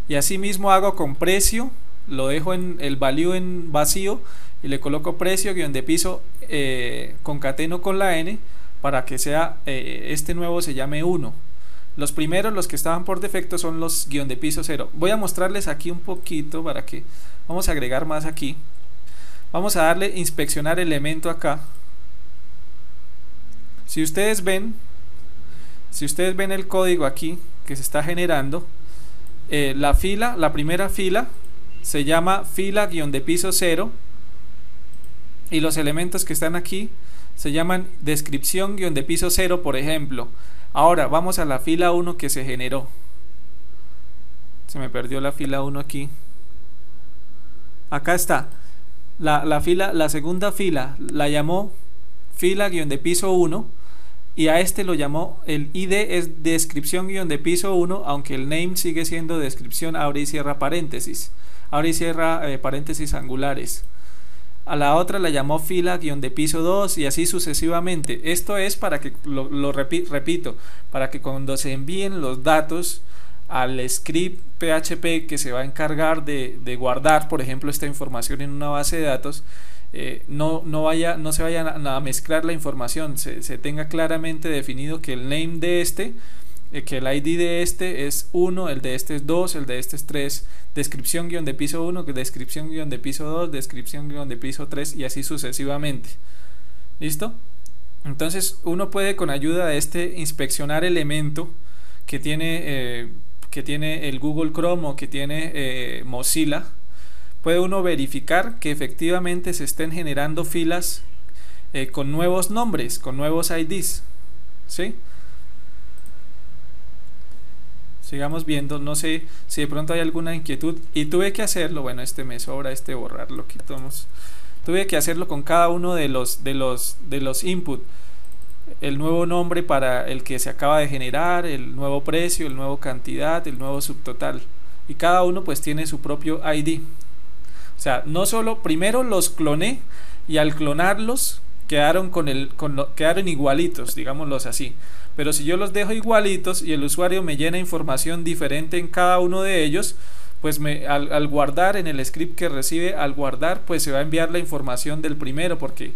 [SPEAKER 1] Y así mismo hago con precio, lo dejo en el value en vacío y le coloco precio guión de piso, concateno con la n para que sea este nuevo se llame 1. Los primeros, los que estaban por defecto, son los guión de piso 0. Voy a mostrarles aquí un poquito para que vamos a agregar más aquí. Vamos a darle inspeccionar elemento acá. Si ustedes ven el código aquí que se está generando, la primera fila se llama fila guión de piso 0 y los elementos que están aquí se llaman descripción guión de piso 0, por ejemplo. Ahora vamos a la fila 1 que se generó. Se me perdió la fila 1 aquí. Acá está. La segunda fila la llamó fila guión de piso 1 y a este lo llamó, el ID es descripción guión de piso 1, aunque el name sigue siendo descripción, abre y cierra paréntesis, abre y cierra paréntesis angulares. A la otra la llamó fila guión de piso 2 y así sucesivamente. Esto es para que, repito, para que cuando se envíen los datos al script PHP que se va a encargar de guardar, por ejemplo, esta información en una base de datos, no se vaya a mezclar la información, se tenga claramente definido que el name de este, que el ID de este es 1, el de este es 2, el de este es 3, descripción guión de piso 1, descripción guión de piso 2, descripción guión de piso 3 y así sucesivamente. ¿Listo? Entonces uno puede, con ayuda de este inspeccionar elemento que tiene el Google Chrome o que tiene Mozilla, puede uno verificar que efectivamente se estén generando filas con nuevos nombres, con nuevos IDs. ¿Sí? Sigamos viendo, no sé si de pronto hay alguna inquietud, y tuve que hacerlo, bueno, me sobra borrarlo, quitamos. Tuve que hacerlo con cada uno de los input, el nuevo nombre para el que se acaba de generar, el nuevo precio, el nuevo cantidad, el nuevo subtotal, y cada uno pues tiene su propio ID. O sea, no solo, primero los cloné y al clonarlos quedaron quedaron igualitos, digámoslos así. Pero si yo los dejo igualitos y el usuario me llena información diferente en cada uno de ellos, pues al guardar en el script que recibe, al guardar, pues se va a enviar la información del primero, porque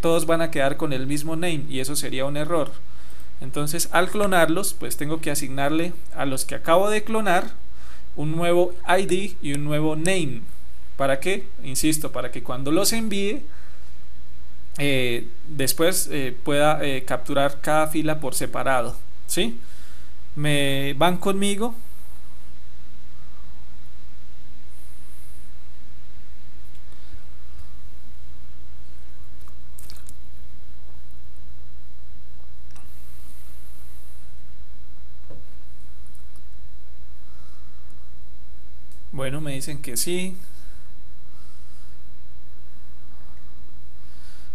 [SPEAKER 1] todos van a quedar con el mismo name y eso sería un error. Entonces, al clonarlos, pues tengo que asignarle a los que acabo de clonar un nuevo ID y un nuevo name. ¿Para qué? Insisto, para que cuando los envíe, después pueda capturar cada fila por separado. ¿Sí? ¿Me van conmigo? Bueno, me dicen que sí.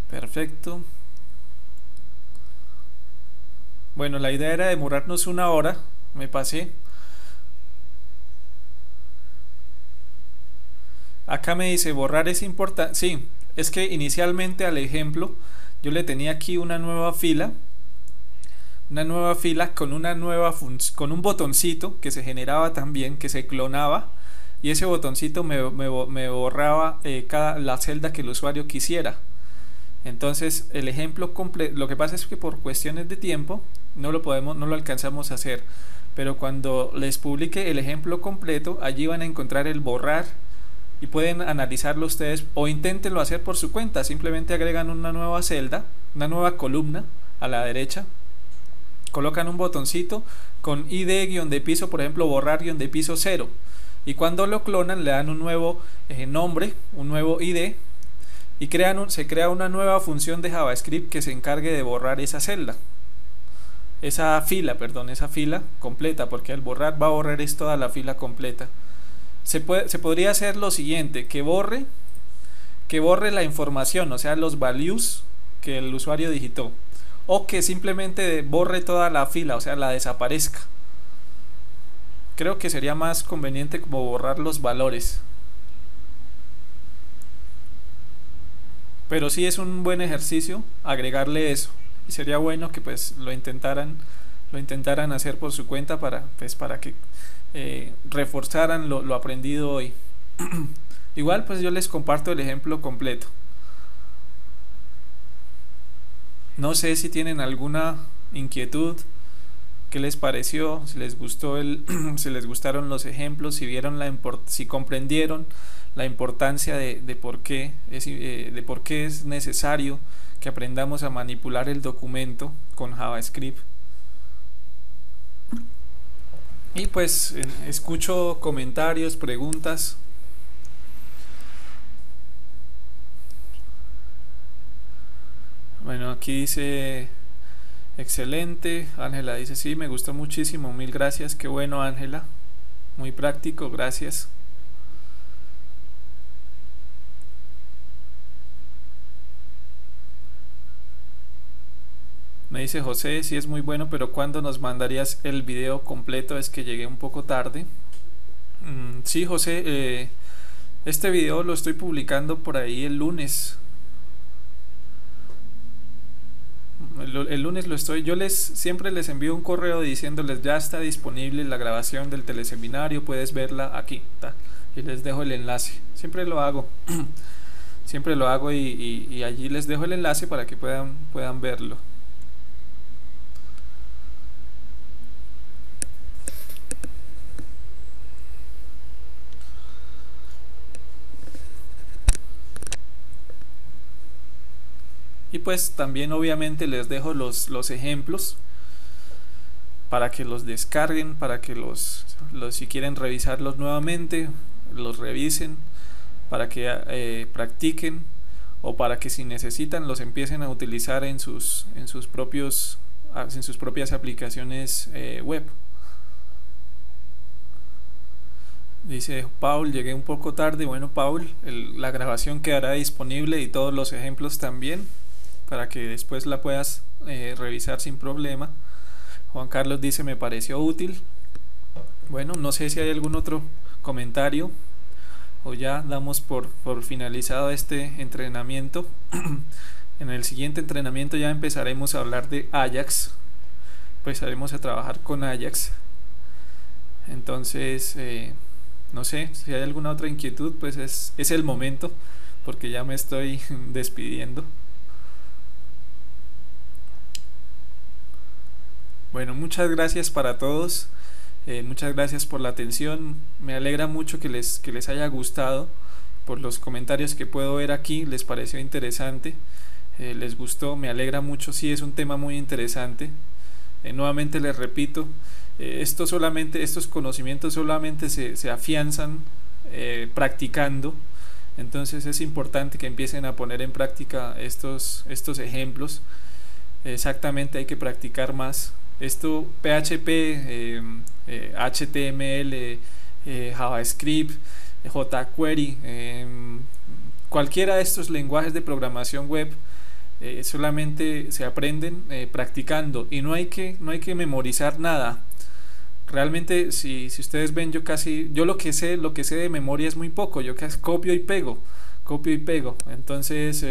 [SPEAKER 1] Perfecto. Bueno, la idea era demorarnos una hora. Me pasé. Acá me dice borrar es importante. Sí, es que inicialmente al ejemplo yo le tenía aquí una nueva fila con con un botoncito que se generaba también, que se clonaba, y ese botoncito me borraba la celda que el usuario quisiera. Entonces el ejemplo completo, lo que pasa es que por cuestiones de tiempo no lo alcanzamos a hacer, pero cuando les publique el ejemplo completo, allí van a encontrar el borrar y pueden analizarlo ustedes o inténtenlo hacer por su cuenta. Simplemente agregan una nueva celda, una nueva columna a la derecha, colocan un botoncito con id de piso, por ejemplo borrar de piso 0, y cuando lo clonan le dan un nuevo nombre, un nuevo id, y se crea una nueva función de JavaScript que se encargue de borrar esa celda, esa fila completa, porque al borrar va a borrar toda la fila completa. Se podría hacer lo siguiente: que borre la información, o sea, los values que el usuario digitó, o que simplemente borre toda la fila, o sea, la desaparezca. Creo que sería más conveniente como borrar los valores, pero sí es un buen ejercicio agregarle eso, y sería bueno que pues lo intentaran hacer por su cuenta para que reforzaran lo aprendido hoy. Igual pues yo les comparto el ejemplo completo. No sé si tienen alguna inquietud, qué les pareció, si les gustó si les gustaron los ejemplos, si comprendieron la importancia de por qué es necesario que aprendamos a manipular el documento con JavaScript. Y pues escucho comentarios, preguntas. Bueno, aquí dice excelente. Ángela dice sí, me gustó muchísimo, mil gracias. Qué bueno, Ángela, muy práctico, gracias. Me dice José, sí es muy bueno, pero ¿cuándo nos mandarías el video completo? Es que llegué un poco tarde. Sí, José, este video lo estoy publicando por ahí el lunes. El lunes siempre les envío un correo diciéndoles ya está disponible la grabación del teleseminario, puedes verla aquí, y les dejo el enlace. Siempre lo hago. Siempre lo hago y allí les dejo el enlace para que puedan verlo. Y pues también obviamente les dejo los ejemplos para que los descarguen, para que si quieren revisarlos nuevamente, los revisen, para que practiquen, o para que si necesitan los empiecen a utilizar en sus propias aplicaciones web. Dice Paul, llegué un poco tarde. Bueno, Paul, la grabación quedará disponible y todos los ejemplos también, para que después la puedas revisar sin problema. Juan Carlos dice me pareció útil. Bueno, no sé si hay algún otro comentario o ya damos por finalizado este entrenamiento. En el siguiente entrenamiento ya empezaremos a hablar de Ajax, empezaremos a trabajar con Ajax. Entonces no sé si hay alguna otra inquietud, pues es el momento, porque ya me estoy despidiendo. Bueno, muchas gracias para todos, muchas gracias por la atención. Me alegra mucho que les haya gustado. Por los comentarios que puedo ver aquí, les pareció interesante, les gustó, me alegra mucho. Sí, es un tema muy interesante. Nuevamente les repito, estos conocimientos solamente se afianzan practicando. Entonces es importante que empiecen a poner en práctica estos ejemplos. Exactamente, hay que practicar más. Esto PHP, HTML, JavaScript, jQuery, cualquiera de estos lenguajes de programación web. Solamente se aprenden practicando, y no hay que memorizar nada. Realmente, si ustedes ven, yo lo que sé de memoria es muy poco. Yo casi copio y pego, copio y pego. Entonces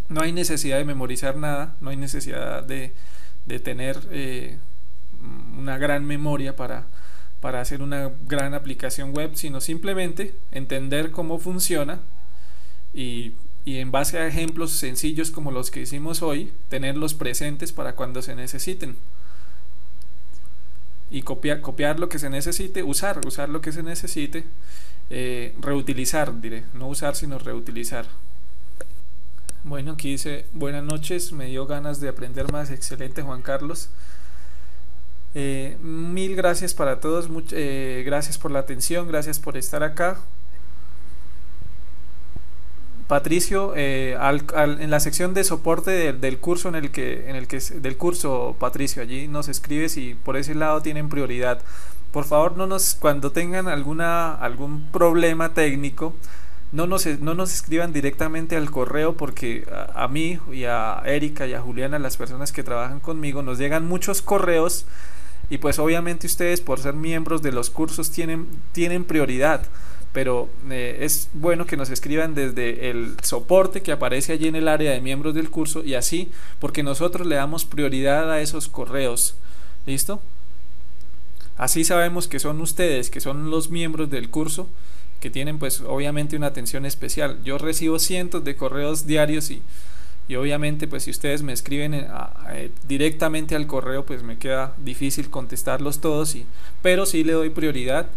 [SPEAKER 1] no hay necesidad de memorizar nada, no hay necesidad de tener una gran memoria para hacer una gran aplicación web, sino simplemente entender cómo funciona, y en base a ejemplos sencillos como los que hicimos hoy, tenerlos presentes para cuando se necesiten, y copiar lo que se necesite, usar lo que se necesite, reutilizar, diré, no usar sino reutilizar. Bueno, aquí dice: buenas noches, me dio ganas de aprender más. Excelente, Juan Carlos. Mil gracias para todos, gracias por la atención, gracias por estar acá. Patricio, en la sección de soporte del curso del curso, Patricio, allí nos escribes y por ese lado tienen prioridad. Por favor, cuando tengan algún problema técnico, no nos escriban directamente al correo, porque a mí y a Erika y a Juliana, las personas que trabajan conmigo, nos llegan muchos correos, y pues obviamente ustedes, por ser miembros de los cursos, tienen prioridad. Pero es bueno que nos escriban desde el soporte que aparece allí en el área de miembros del curso, y así, porque nosotros le damos prioridad a esos correos. ¿Listo? Así sabemos que son ustedes, que son los miembros del curso, que tienen pues obviamente una atención especial. Yo recibo cientos de correos diarios, y obviamente pues si ustedes me escriben directamente al correo, pues me queda difícil contestarlos todos, pero sí le doy prioridad.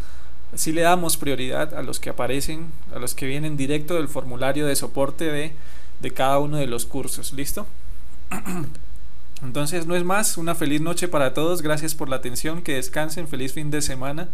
[SPEAKER 1] Sí le damos prioridad a los que aparecen, a los que vienen directo del formulario de soporte de cada uno de los cursos. ¿Listo? Entonces, no es más, una feliz noche para todos, gracias por la atención, que descansen, feliz fin de semana.